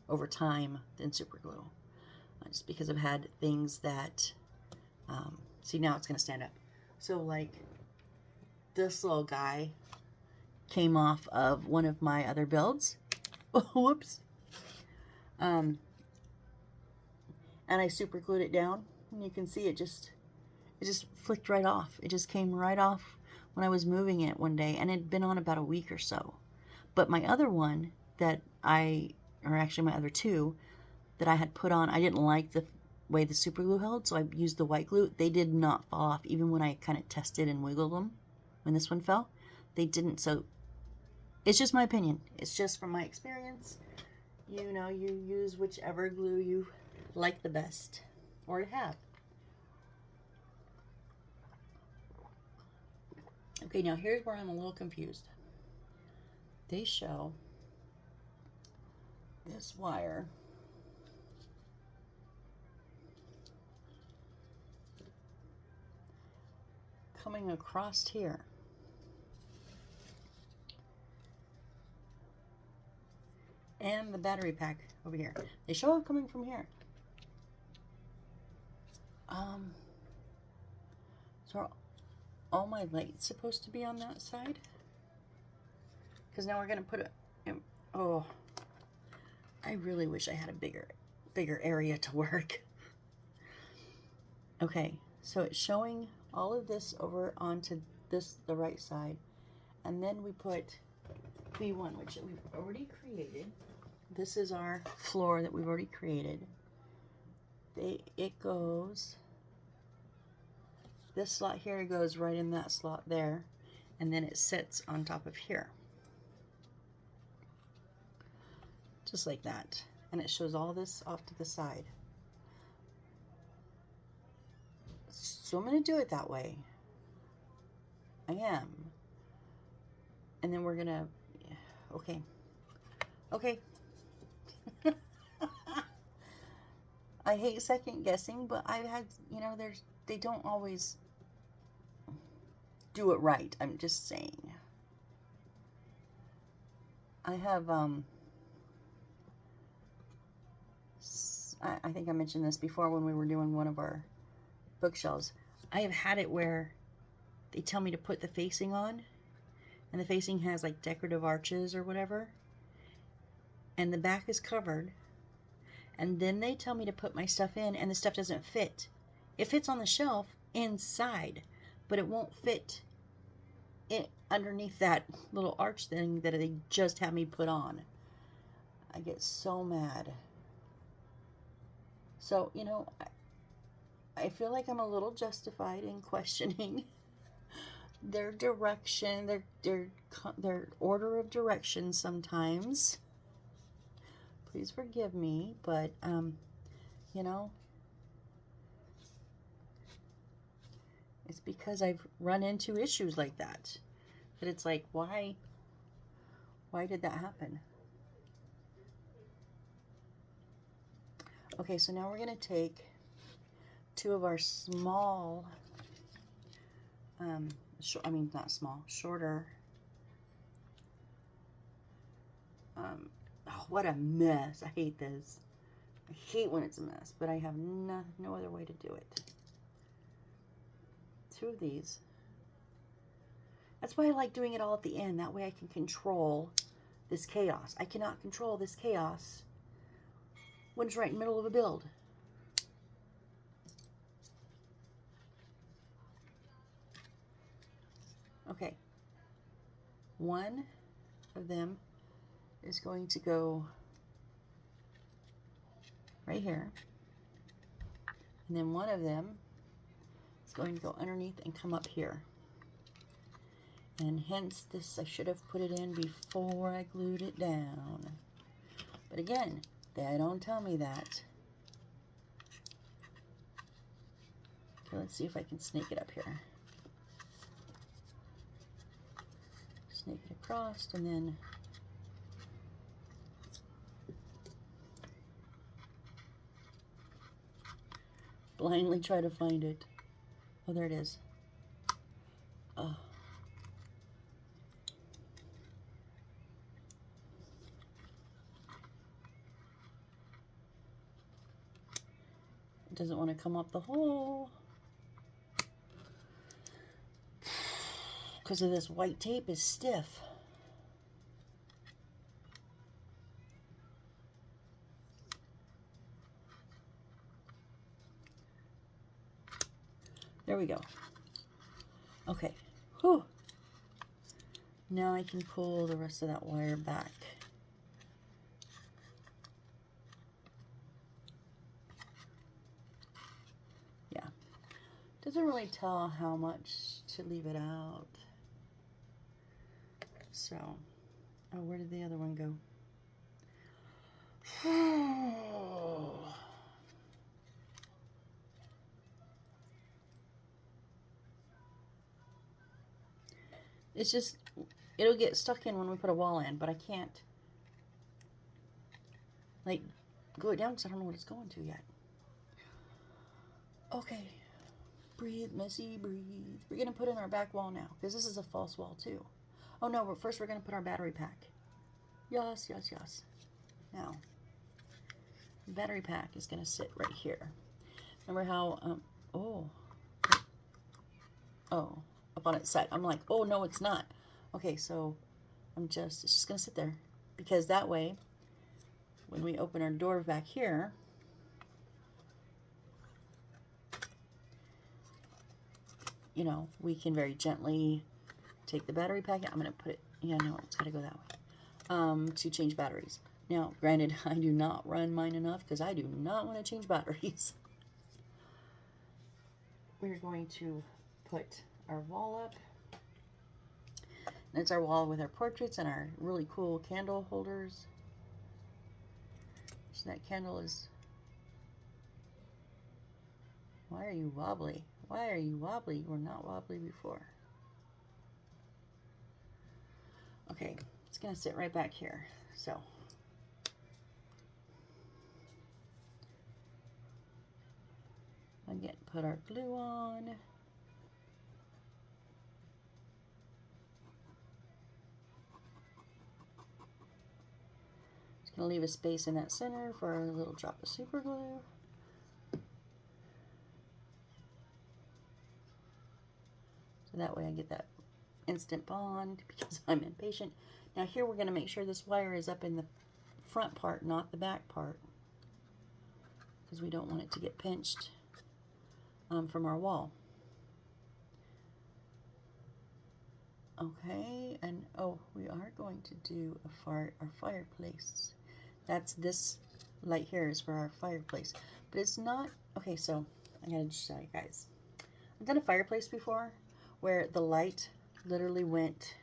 over time than super glue. Just because I've had things that, see, now it's going to stand up. So like this little guy came off of one of my other builds. Whoops. And I super glued it down, and you can see it just flicked right off. It just came right off when I was moving it one day, and it had been on about a week or so. But my other one that or actually my other two that I had put on, I didn't like the way the super glue held, so I used the white glue. They did not fall off, even when I kind of tested and wiggled them. When this one fell, they didn't. So it's just my opinion. It's just from my experience. You know, you use whichever glue you like the best or have. Okay, now here's where I'm a little confused. They show this wire coming across here. And the battery pack over here. They show it coming from here. So are all my lights supposed to be on that side? Because now we're going to put it in, oh, I really wish I had a bigger area to work. Okay, so it's showing all of this over onto the right side. And then we put B1, which we've already created. This is our floor that we've already created. It goes, this slot here goes right in that slot there, and then it sits on top of here. Just like that. And it shows all this off to the side. So I'm going to do it that way. I am. And then we're going to, okay. Okay. I hate second guessing, but I've had, you know, they don't always do it right. I'm just saying. I have, I think I mentioned this before when we were doing one of our bookshelves. I have had it where they tell me to put the facing on, and the facing has like decorative arches or whatever, and the back is covered, and then they tell me to put my stuff in, and the stuff doesn't fit. It fits on the shelf inside, but it won't fit it underneath that little arch thing that they just had me put on. I get so mad. So, you know, I feel like I'm a little justified in questioning their direction, their order of direction sometimes. Please forgive me, but, you know, it's because I've run into issues like that. But it's like, why did that happen? Okay, so now we're going to take two of our small, not small, shorter, oh, what a mess. I hate this. I hate when it's a mess, but I have no other way to do it. Two of these. That's why I like doing it all at the end. That way I can control this chaos. I cannot control this chaos when it's right in the middle of a build. Okay. One of them is going to go right here. And then one of them is going to go underneath and come up here. And hence this, I should have put it in before I glued it down. But again, they don't tell me that. Okay, let's see if I can snake it up here. Snake it across and then blindly try to find it. Oh, there it is. Oh. It doesn't want to come up the hole because of this white tape is stiff. There we go. Okay. Whew. Now I can pull the rest of that wire back. Yeah. Doesn't really tell how much to leave it out. So, oh, where did the other one go? It's just, it'll get stuck in when we put a wall in, but I can't, like, glue it down because I don't know what it's going to yet. Okay. Breathe, Missy, breathe. We're going to put in our back wall now, because this is a false wall, too. Oh, no, first we're going to put our battery pack. Yes, yes, yes. Now, the battery pack is going to sit right here. Remember how, up on its side. I'm like, oh, no, it's not. Okay, so it's just going to sit there. Because that way, when we open our door back here, you know, we can very gently take the battery pack out. I'm going to put it, yeah, no, it's got to go that way, to change batteries. Now, granted, I do not run mine enough because I do not want to change batteries. We're going to put our wall up. That's our wall with our portraits and our really cool candle holders. So that candle is... Why are you wobbly? Why are you wobbly? You were not wobbly before. Okay, it's going to sit right back here. So again, put our glue on. Just going to leave a space in that center for a little drop of super glue. So that way I get that instant bond because I'm impatient. Now here we're going to make sure this wire is up in the front part, not the back part, because we don't want it to get pinched from our wall. Okay, and oh, we are going to do our fireplace. That's this light here is for our fireplace, but it's not. Okay, so I gotta just show you guys. I've done a fireplace before where the light literally went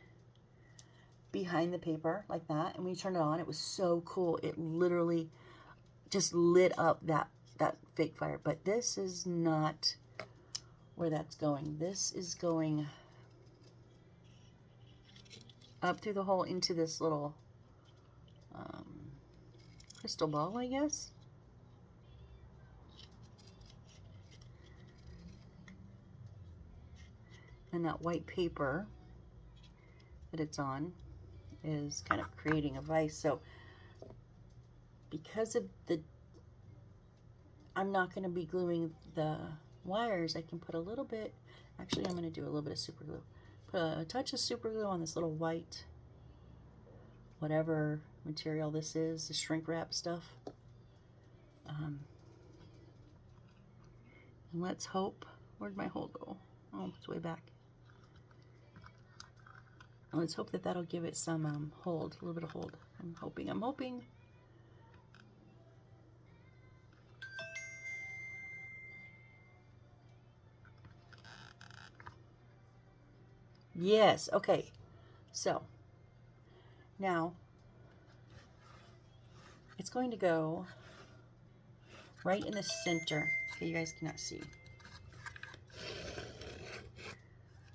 behind the paper like that, and when you turn it on, it was so cool. It literally just lit up that fake fire. But this is not where that's going. This is going up through the hole into this little crystal ball, I guess. And that white paper that it's on is kind of creating a vise. So because of I'm not going to be gluing the wires, I can put a little bit, actually I'm going to do a little bit of super glue. Put a touch of super glue on this little white, whatever material this is, the shrink wrap stuff. And let's hope, where'd my hole go? Oh, it's way back. Let's hope that that'll give it some hold, a little bit of hold. I'm hoping. Yes, okay. So, now, it's going to go right in the center. Okay, you guys cannot see.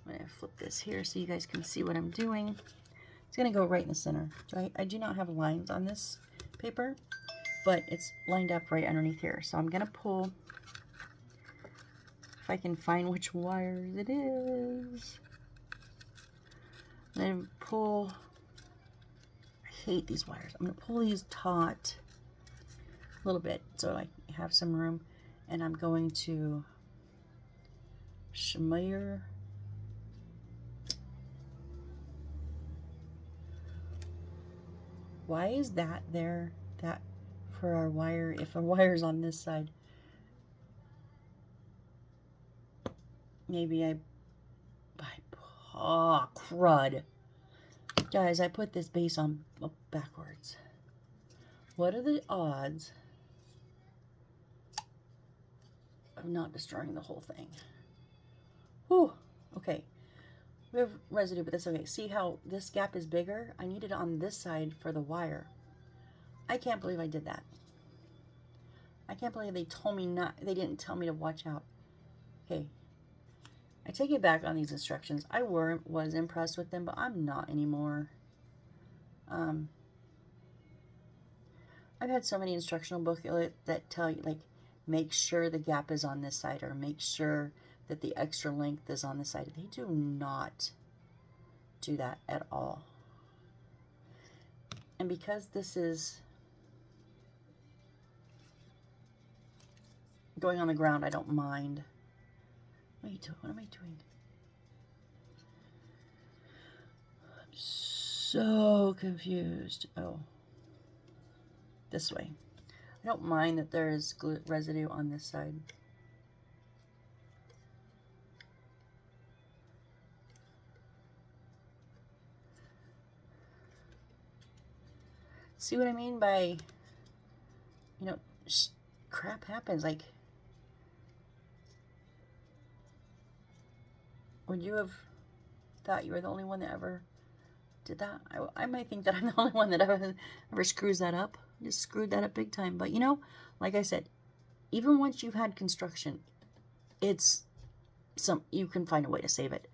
I'm going to flip this here so you guys can see what I'm doing. It's going to go right in the center. I do not have lines on this paper, but it's lined up right underneath here. So I'm going to pull, if I can find which wires it is. I'm going to pull, I hate these wires. I'm going to pull these taut a little bit so I have some room. And I'm going to shimmer. Why is that there? That for our wire, if our wire's on this side. Maybe oh, crud. Guys, I put this base on backwards. What are the odds of not destroying the whole thing? Whew, okay. We have residue, but that's okay. See how this gap is bigger? I need it on this side for the wire. I can't believe I did that. I can't believe they told me not, they didn't tell me to watch out. Okay. I take it back on these instructions. I was impressed with them, but I'm not anymore. I've had so many instructional booklets that tell you, like, make sure the gap is on this side, or make sure that the extra length is on the side. They do not do that at all. And because this is going on the ground, I don't mind. Wait, what am I doing? I'm so confused. Oh, this way. I don't mind that there is glue residue on this side. See what I mean by, you know, crap happens. Like, would you have thought you were the only one that ever did that? I might think that I'm the only one that ever screws that up. Just screwed that up big time. But, you know, like I said, even once you've had construction, it's you can find a way to save it.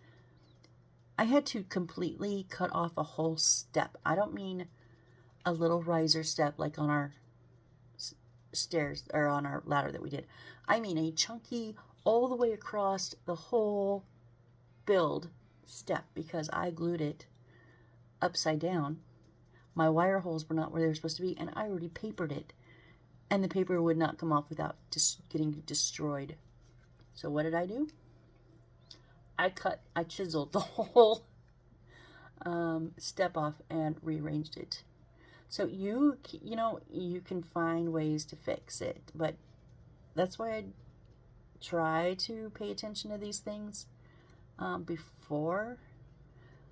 I had to completely cut off a whole step. I don't mean a little riser step like on our stairs or on our ladder that we did. I mean a chunky all the way across the whole build step because I glued it upside down. My wire holes were not where they were supposed to be, and I already papered it, and the paper would not come off without just getting destroyed. So what did I do? I chiseled the whole step off and rearranged it. So you know, you can find ways to fix it, but that's why I try to pay attention to these things before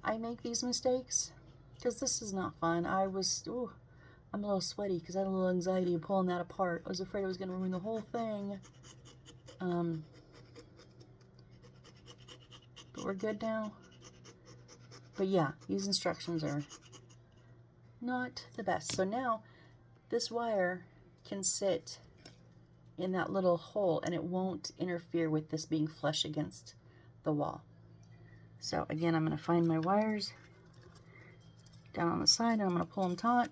I make these mistakes, because this is not fun. I'm a little sweaty because I had a little anxiety of pulling that apart. I was afraid I was going to ruin the whole thing. But we're good now. But yeah, these instructions are not the best. So now this wire can sit in that little hole and it won't interfere with this being flush against the wall. So again, I'm going to find my wires down on the side and I'm going to pull them taut.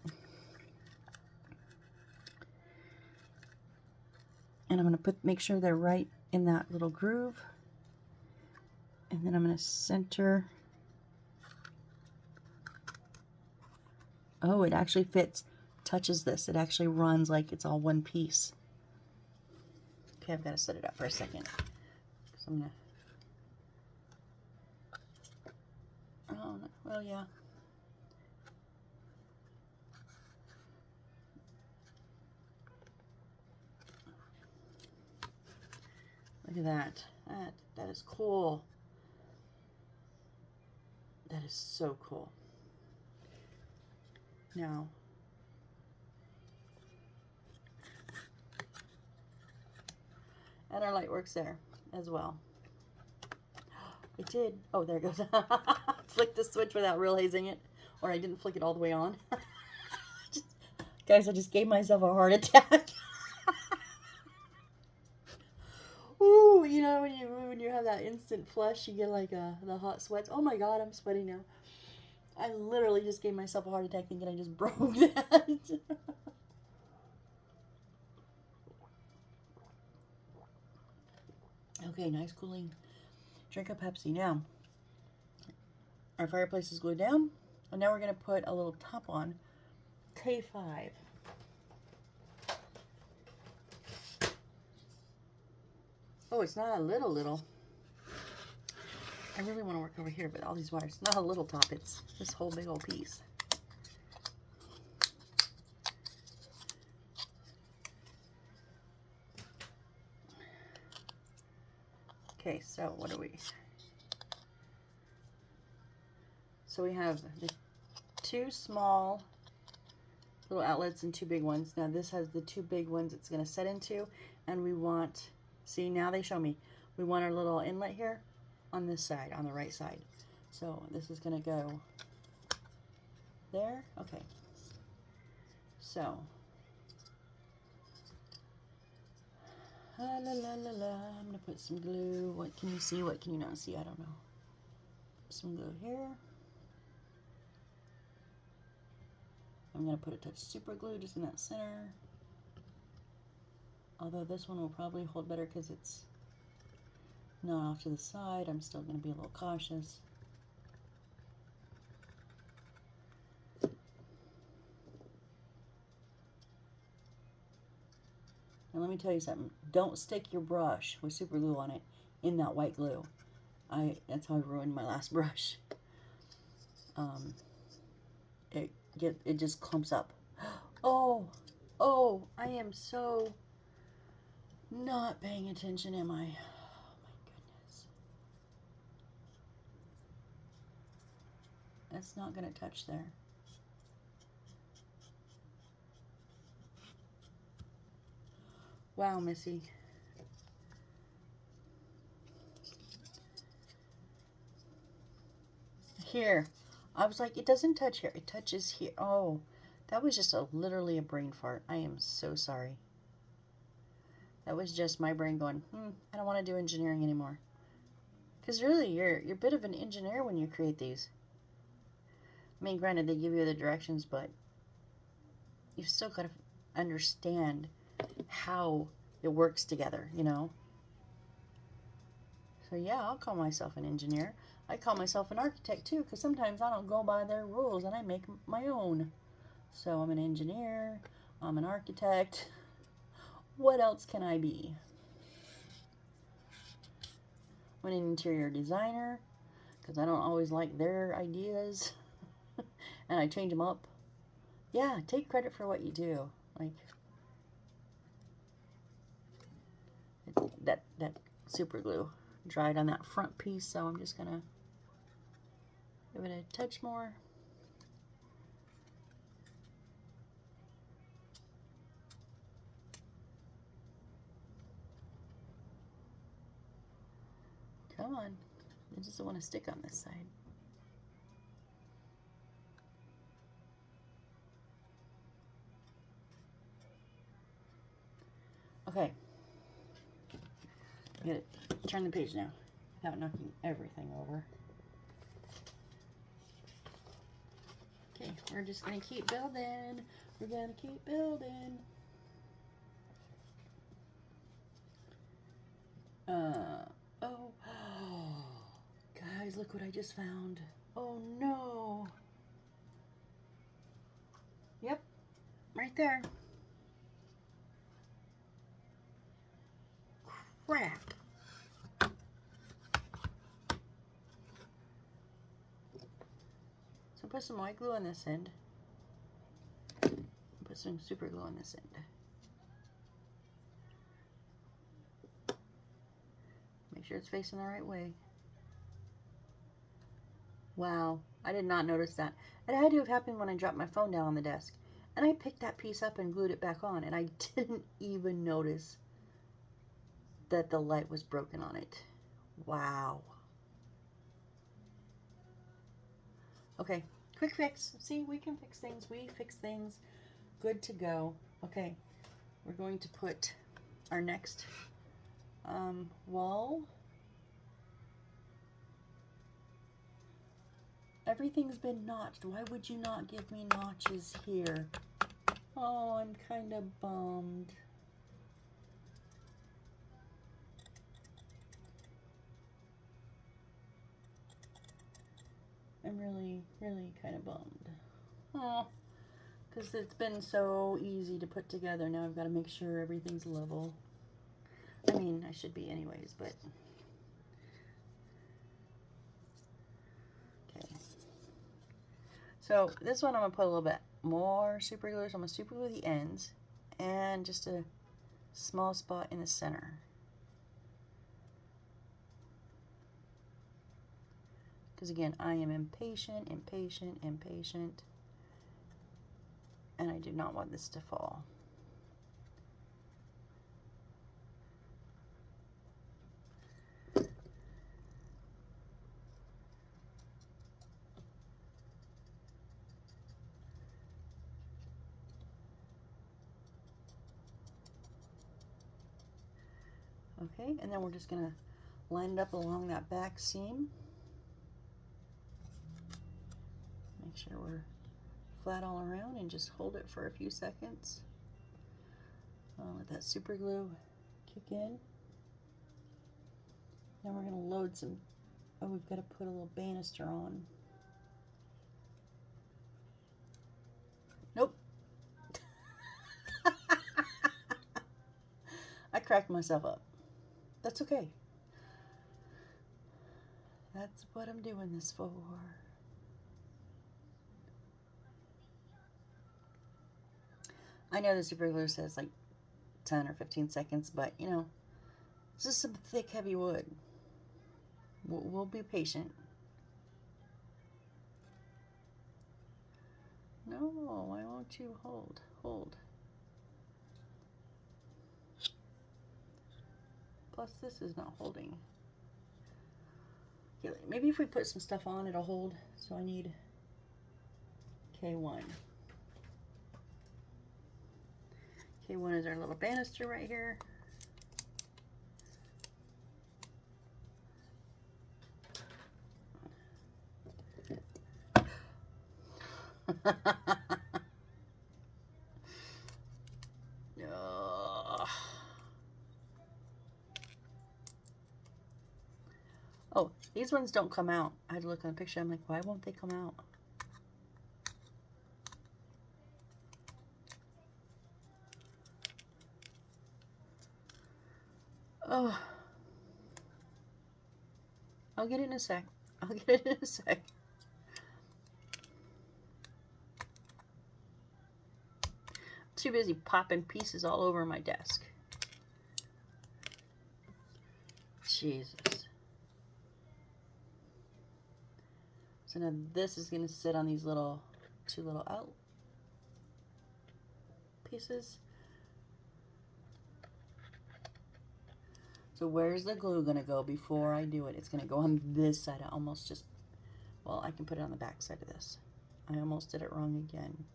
And I'm going to make sure they're right in that little groove. And then I'm going to center. Oh, it actually fits, touches this. It actually runs like it's all one piece. Okay, I've got to set it up for a second. So I'm going to, oh, well, yeah. Look at that. That is cool. That is so cool. Now, and our light works there as well. It did. Oh, there it goes. Flick the switch without realizing it. Or I didn't flick it all the way on. Guys, I just gave myself a heart attack. Ooh, you know, when you have that instant flush, you get like the hot sweats. Oh my God, I'm sweating now. I literally just gave myself a heart attack thinking I just broke that. Okay, nice cooling. Drink a Pepsi. Now, our fireplace is glued down. And now we're going to put a little top on. K5. Oh, it's not a little. I really want to work over here, but all these wires. Not a little top, it's this whole big old piece. Okay, so what do we... So we have the two small little outlets and two big ones. Now this has the two big ones it's going to set into, and we want... See, now they show me. We want our little inlet here on this side, on the right side. So this is going to go there. Okay. So, I'm going to put some glue. What can you see? What can you not see? I don't know. Some glue here. I'm going to put a touch super glue just in that center. Although this one will probably hold better because it's not off to the side. I'm still going to be a little cautious. And let me tell you something. Don't stick your brush with super glue on it in that white glue. That's how I ruined my last brush. It just clumps up. Oh, I am so not paying attention, am I? Oh my goodness. That's not going to touch there. Wow, Missy. Here. I was like, it doesn't touch here. It touches here. Oh, that was just literally a brain fart. I am so sorry. That was just my brain going, I don't want to do engineering anymore. Because really, you're a bit of an engineer when you create these. I mean, granted, they give you the directions, but you've still got to understand how it works together, you know? So yeah, I'll call myself an engineer. I call myself an architect too, because sometimes I don't go by their rules and I make my own. So I'm an engineer, I'm an architect. What else can I be? I'm an interior designer, because I don't always like their ideas and I change them up. Yeah, take credit for what you do. Like that super glue dried on that front piece, so I'm just gonna give it a touch more. Come on, it doesn't want to stick on this side. Okay, I'm gonna turn the page now without knocking everything over. Okay, we're just gonna keep building. We're gonna keep building. Oh, guys, look what I just found. Oh no. Yep, right there. Crap. So put some white glue on this end. Put some super glue on this end. Make sure it's facing the right way. Wow, I did not notice that. It had to have happened when I dropped my phone down on the desk. And I picked that piece up and glued it back on, and I didn't even notice that the light was broken on it. Wow. Okay, quick fix. See, we can fix things. We fix things. Good to go. Okay, we're going to put our next wall. Everything's been notched. Why would you not give me notches here? Oh, I'm kind of bummed. I'm really, really kind of bummed. Oh, because it's been so easy to put together. Now I've got to make sure everything's level. I mean, I should be anyways, but... Okay. So this one I'm going to put a little bit more super glue. So I'm going to super glue the ends and just a small spot in the center. Because again, I am impatient, impatient, impatient. And I do not want this to fall. Okay, and then we're just going to line it up along that back seam. Make sure we're flat all around and just hold it for a few seconds. I'll let that super glue kick in. Now we're going to load some, oh, we've got to put a little banister on. Nope. I cracked myself up. That's okay. That's what I'm doing this for. I know the super glue says like 10 or 15 seconds, but you know, this is some thick, heavy wood. We'll be patient. No, why won't you hold? Hold. Plus, this is not holding. Okay, maybe if we put some stuff on, it'll hold. So I need K1. K1 is our little banister right here. Ugh. Oh, these ones don't come out. I had to look on the picture. I'm like, why won't they come out? Oh, I'll get it in a sec. I'll get it in a sec. Too busy popping pieces all over my desk. Jesus. So now this is going to sit on these little, two little out pieces. So where's the glue going to go before I do it? It's going to go on this side. I almost just, well, I can put it on the back side of this. I almost did it wrong again.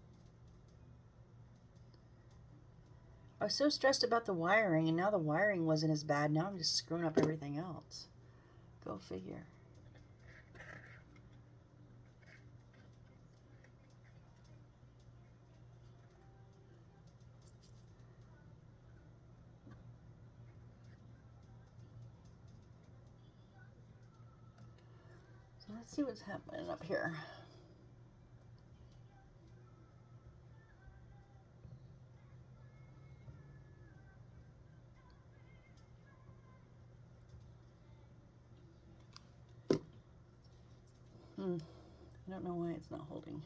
I was so stressed about the wiring, and now the wiring wasn't as bad. Now I'm just screwing up everything else. Go figure. So let's see what's happening up here. I don't know why it's not holding.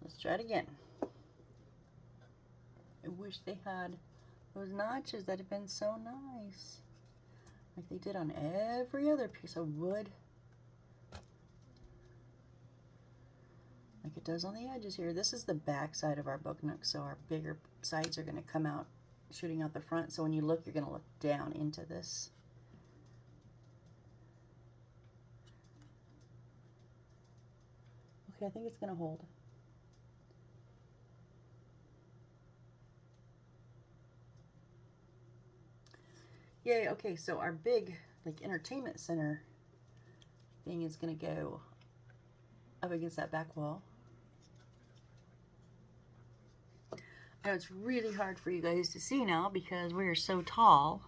Let's try it again. I wish they had those notches. That'd have been so nice. Like they did on every other piece of wood. Like it does on the edges here. This is the back side of our book nook, so our bigger sides are going to come out, shooting out the front. So when you look, you're going to look down into this. Okay, I think it's going to hold. Yay, okay, so our big, like, entertainment center thing is going to go up against that back wall. I know it's really hard for you guys to see now because we are so tall.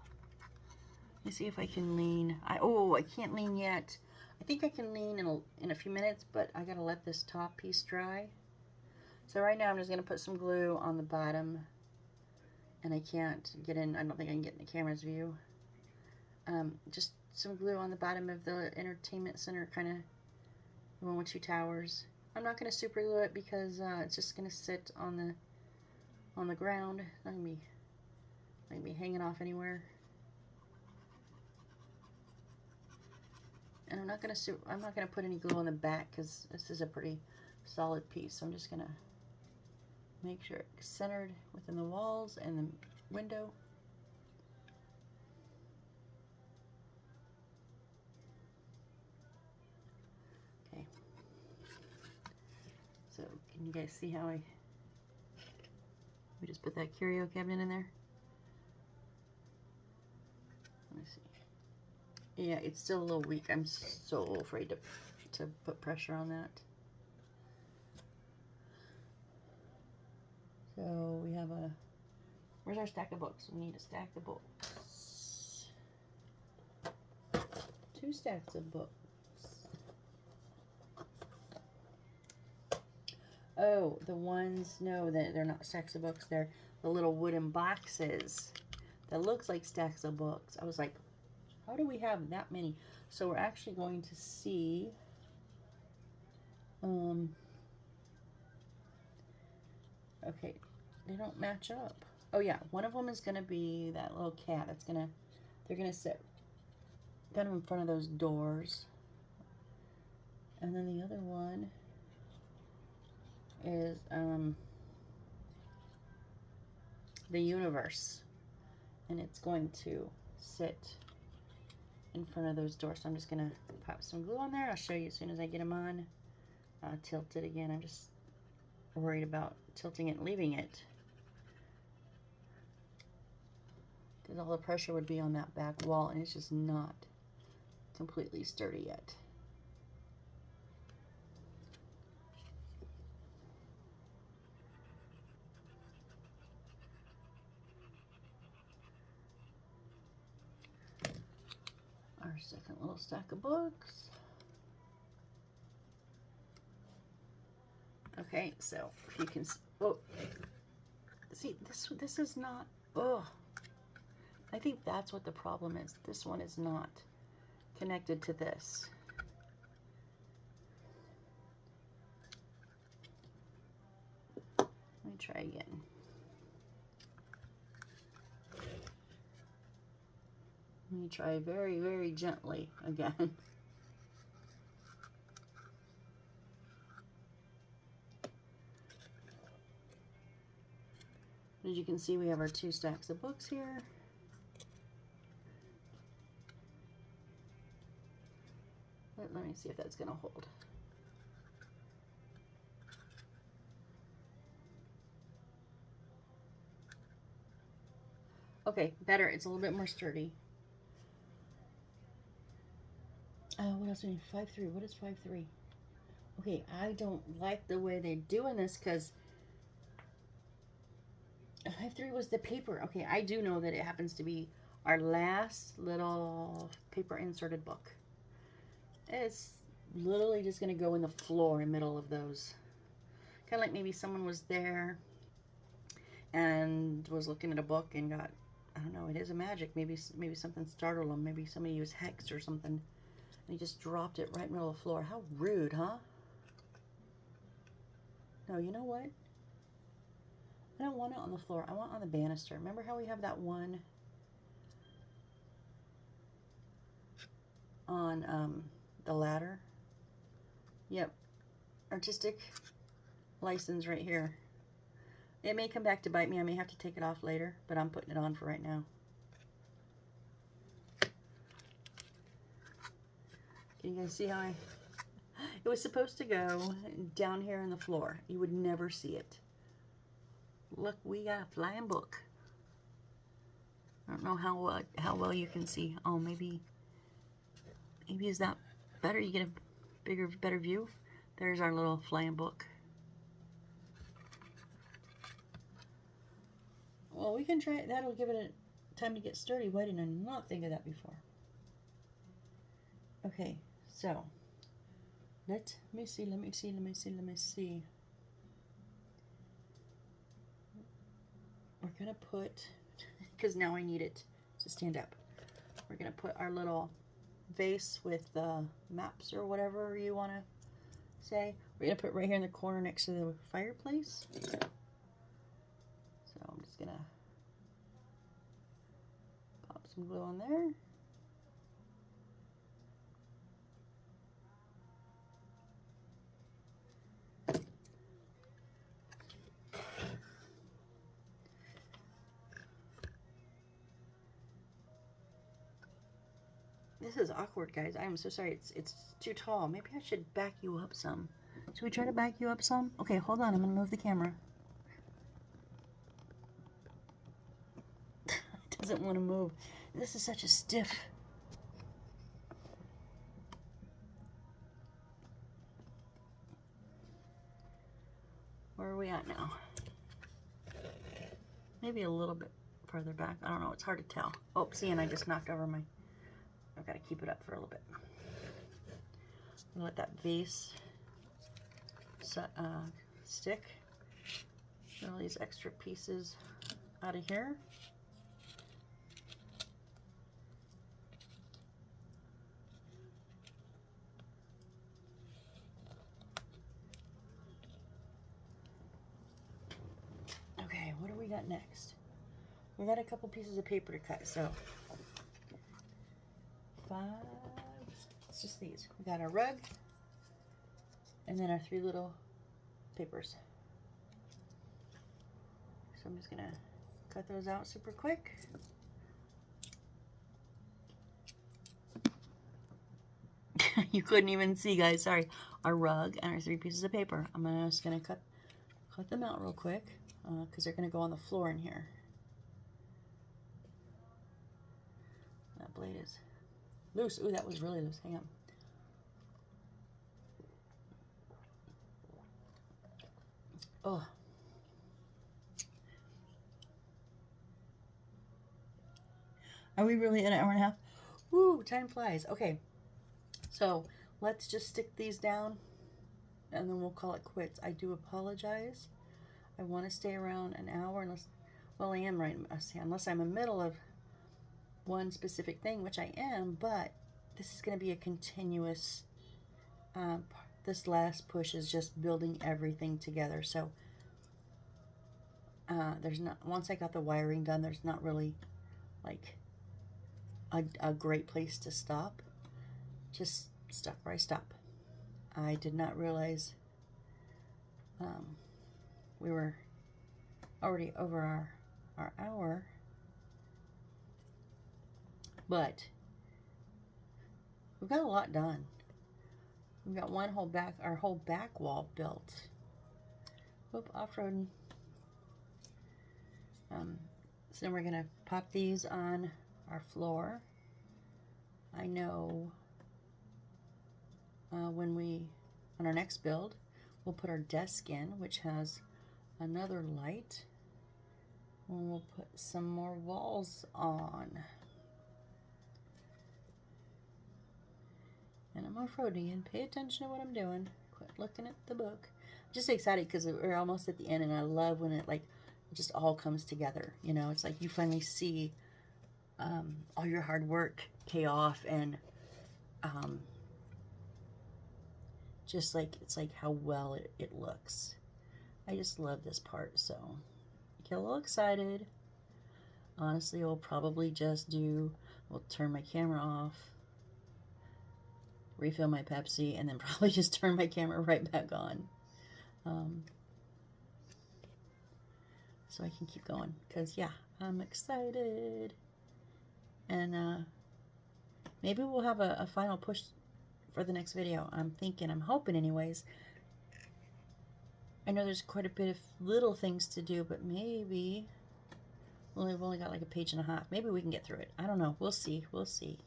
Let me see if I can lean. I can't lean yet. I think I can lean in a few minutes, but I gotta let this top piece dry. So right now I'm just gonna put some glue on the bottom, and I can't get in. I don't think I can get in the camera's view. Just some glue on the bottom of the entertainment center, kind of the one with two towers. I'm not gonna super glue it because it's just gonna sit on the ground. It's not gonna be hanging off anywhere. And I'm not gonna put any glue on the back because this is a pretty solid piece. So I'm just gonna make sure it's centered within the walls and the window. Okay. So can you guys see how we just put that curio cabinet in there? Let me see. Yeah, it's still a little weak. I'm so afraid to put pressure on that. So we have where's our stack of books? We need to stack the books. 2 stacks of books. Oh, the ones, no, they're not stacks of books. They're the little wooden boxes that looks like stacks of books. I was like, how do we have that many? So we're actually going to see, okay, they don't match up. Oh yeah, one of them is gonna be that little cat. They're gonna sit kind of in front of those doors. And then the other one is the universe. And it's going to sit in front of those doors. So I'm just gonna pop some glue on there. I'll show you as soon as I get them on. tilt it again. I'm just worried about tilting it and leaving it, because all the pressure would be on that back wall, and it's just not completely sturdy yet. Our second little stack of books. Okay, so if you can, oh, see, this is not, oh, I think that's what the problem is. This one is not connected to this. Let me try again. Let me try very, very gently again. As you can see, we have our 2 stacks of books here. Let me see if that's going to hold. Okay, better. It's a little bit more sturdy. What else do we need? 5-3. What is 5-3? Okay, I don't like the way they're doing this, because 5-3 was the paper. Okay, I do know that it happens to be our last little paper inserted book. It's literally just going to go in the floor in the middle of those. Kind of like maybe someone was there and was looking at a book and got, I don't know, it is a magic. Maybe something startled them. Maybe somebody used hex or something. And he just dropped it right in the middle of the floor. How rude, huh? No, you know what? I don't want it on the floor. I want it on the banister. Remember how we have that one on the ladder? Yep. Artistic license right here. It may come back to bite me. I may have to take it off later, but I'm putting it on for right now. Can you guys see how it was supposed to go down here in the floor. You would never see it. Look, we got a flying book. I don't know how well you can see. Oh, maybe is that better? You get a better view. There's our little flying book. Well, we can try it. That'll give it a time to get sturdy. Why didn't I not think of that before? Okay, so let me see. We're gonna put, because now I need it to stand up. We're gonna put our little vase with maps or whatever you want to say. We're gonna put it right here in the corner next to the fireplace. So I'm just gonna pop some glue on there. This is awkward, guys. I am so sorry. It's too tall. Maybe I should back you up some. Should we try to back you up some? Okay, hold on. I'm going to move the camera. It doesn't want to move. This is such a stiff. Where are we at now? Maybe a little bit further back. I don't know. It's hard to tell. Oh, see, and I just knocked over my... I've got to keep it up for a little bit. I'm gonna let that vase stick. Get all these extra pieces out of here. Okay, what do we got next? We got a couple pieces of paper to cut, so 5, it's just these. We got our rug, and then our 3 little papers. So I'm just gonna cut those out super quick. You couldn't even see, guys. Sorry. Our rug and our 3 pieces of paper. I'm just going to cut them out real quick because they're going to go on the floor in here. That blade is loose. Ooh, that was really loose. Hang on. Oh. Are we really in an hour and a half? Woo, time flies. Okay. So let's just stick these down and then we'll call it quits. I do apologize. I want to stay around an hour unless, well, I am right, unless I'm in the middle of one specific thing, which I am, but this is going to be a continuous, this last push is just building everything together. So there's not, once I got the wiring done, there's not really like a great place to stop. Just stop where I stop. I did not realize we were already over our hour, but we've got a lot done. We've got one whole our whole back wall built. Whoop, off-roading. So then we're gonna pop these on our floor. I know on our next build, we'll put our desk in, which has another light. And we'll put some more walls on. And I'm off-roading and pay attention to what I'm doing. Quit looking at the book. I'm just excited because we're almost at the end and I love when it just all comes together. You know, it's like you finally see all your hard work pay off and just like, it's like how well it looks. I just love this part, so I get a little excited. Honestly, we'll probably just we'll turn my camera off, refill my Pepsi, and then probably just turn my camera right back on. So I can keep going, because yeah, I'm excited. And maybe we'll have a final push for the next video. I'm hoping anyways. I know there's quite a bit of little things to do, but maybe, well, we've only got like a page and a half. Maybe we can get through it. I don't know. We'll see. We'll see.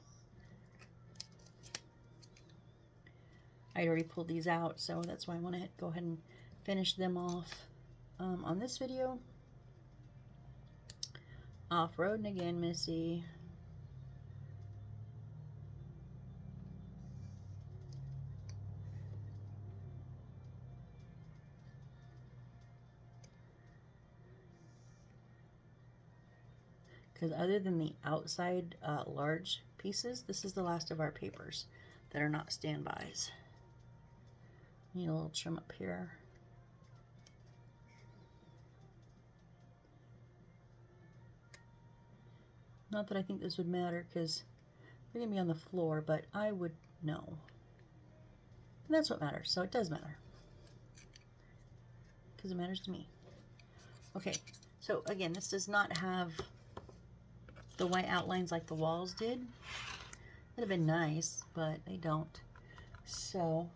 I already pulled these out, so that's why I want to go ahead and finish them off on this video. Off-roading again, Missy. Because other than the outside large pieces, this is the last of our papers that are not standbys. Need a little trim up here. Not that I think this would matter because they're going to be on the floor, but I would know. And that's what matters, so it does matter. Because it matters to me. Okay, so again, this does not have the white outlines like the walls did. Would have been nice, but they don't. So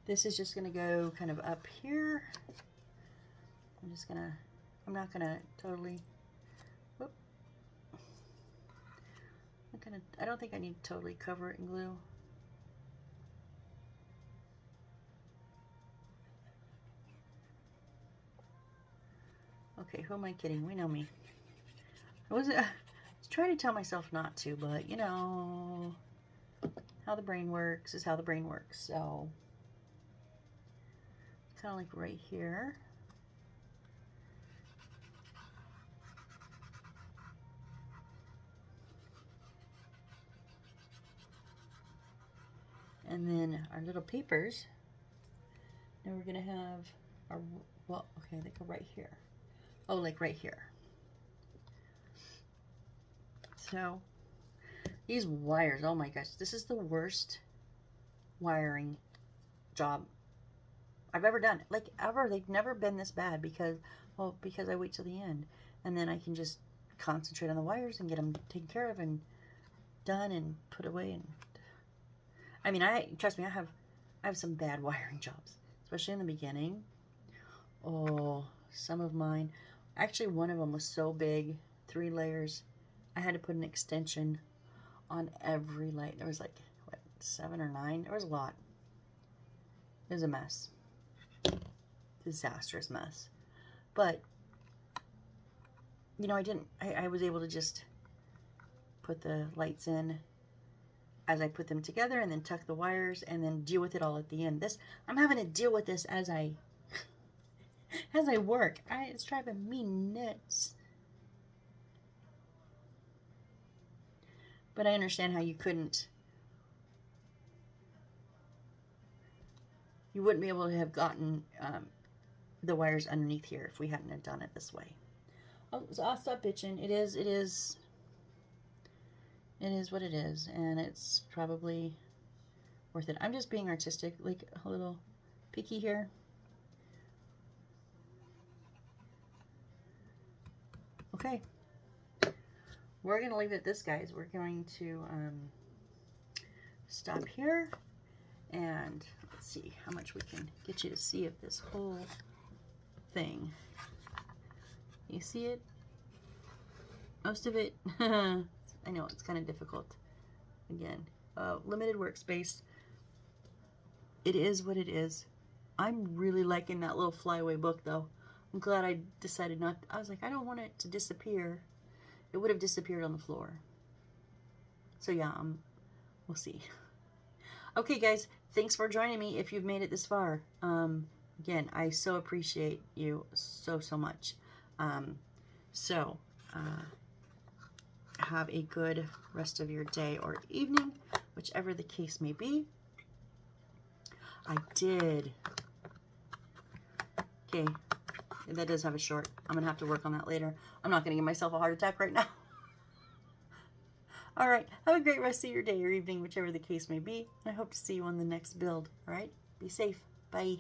this is just going to go kind of up here. I'm not gonna totally, whoop. I don't think I need to totally cover it in glue. Okay, who am I kidding? We know me. I was trying to tell myself not to, but you know, how the brain works is how the brain works. So kind of like right here. And then our little papers. Now we're gonna have our, well, okay, they go right here. Oh, like right here. So these wires, oh my gosh, this is the worst wiring job I've ever done. Like ever, they've never been this bad because, well, because I wait till the end and then I can just concentrate on the wires and get them taken care of and done and put away. And I mean, trust me, I have some bad wiring jobs, especially in the beginning. Oh, some of mine. Actually, one of them was so big, 3 layers. I had to put an extension on every light. There was like, what, 7 or 9? There was a lot. It was a mess. Disastrous mess. But, you know, I was able to just put the lights in as I put them together and then tuck the wires and then deal with it all at the end. I'm having to deal with this as I work. It's driving me nuts. But I understand how you wouldn't be able to have gotten the wires underneath here if we hadn't have done it this way. Oh, so I'll stop bitching. It is what it is, and it's probably worth it. I'm just being artistic, like a little picky here. Okay. We're going to leave it at this, guys. We're going to stop here, and let's see how much we can get you to see of this whole thing. You see it? Most of it, I know it's kind of difficult. Again, limited workspace. It is what it is. I'm really liking that little flyaway book, though. I'm glad I decided not. I was like, I don't want it to disappear. It would have disappeared on the floor. So yeah, we'll see. Okay, guys, thanks for joining me if you've made it this far. Again, I so appreciate you so much. Have a good rest of your day or evening, whichever the case may be. I did. Okay, that does have a short. I'm going to have to work on that later. I'm not going to give myself a heart attack right now. All right, have a great rest of your day or evening, whichever the case may be. I hope to see you on the next build. All right, be safe. Bye.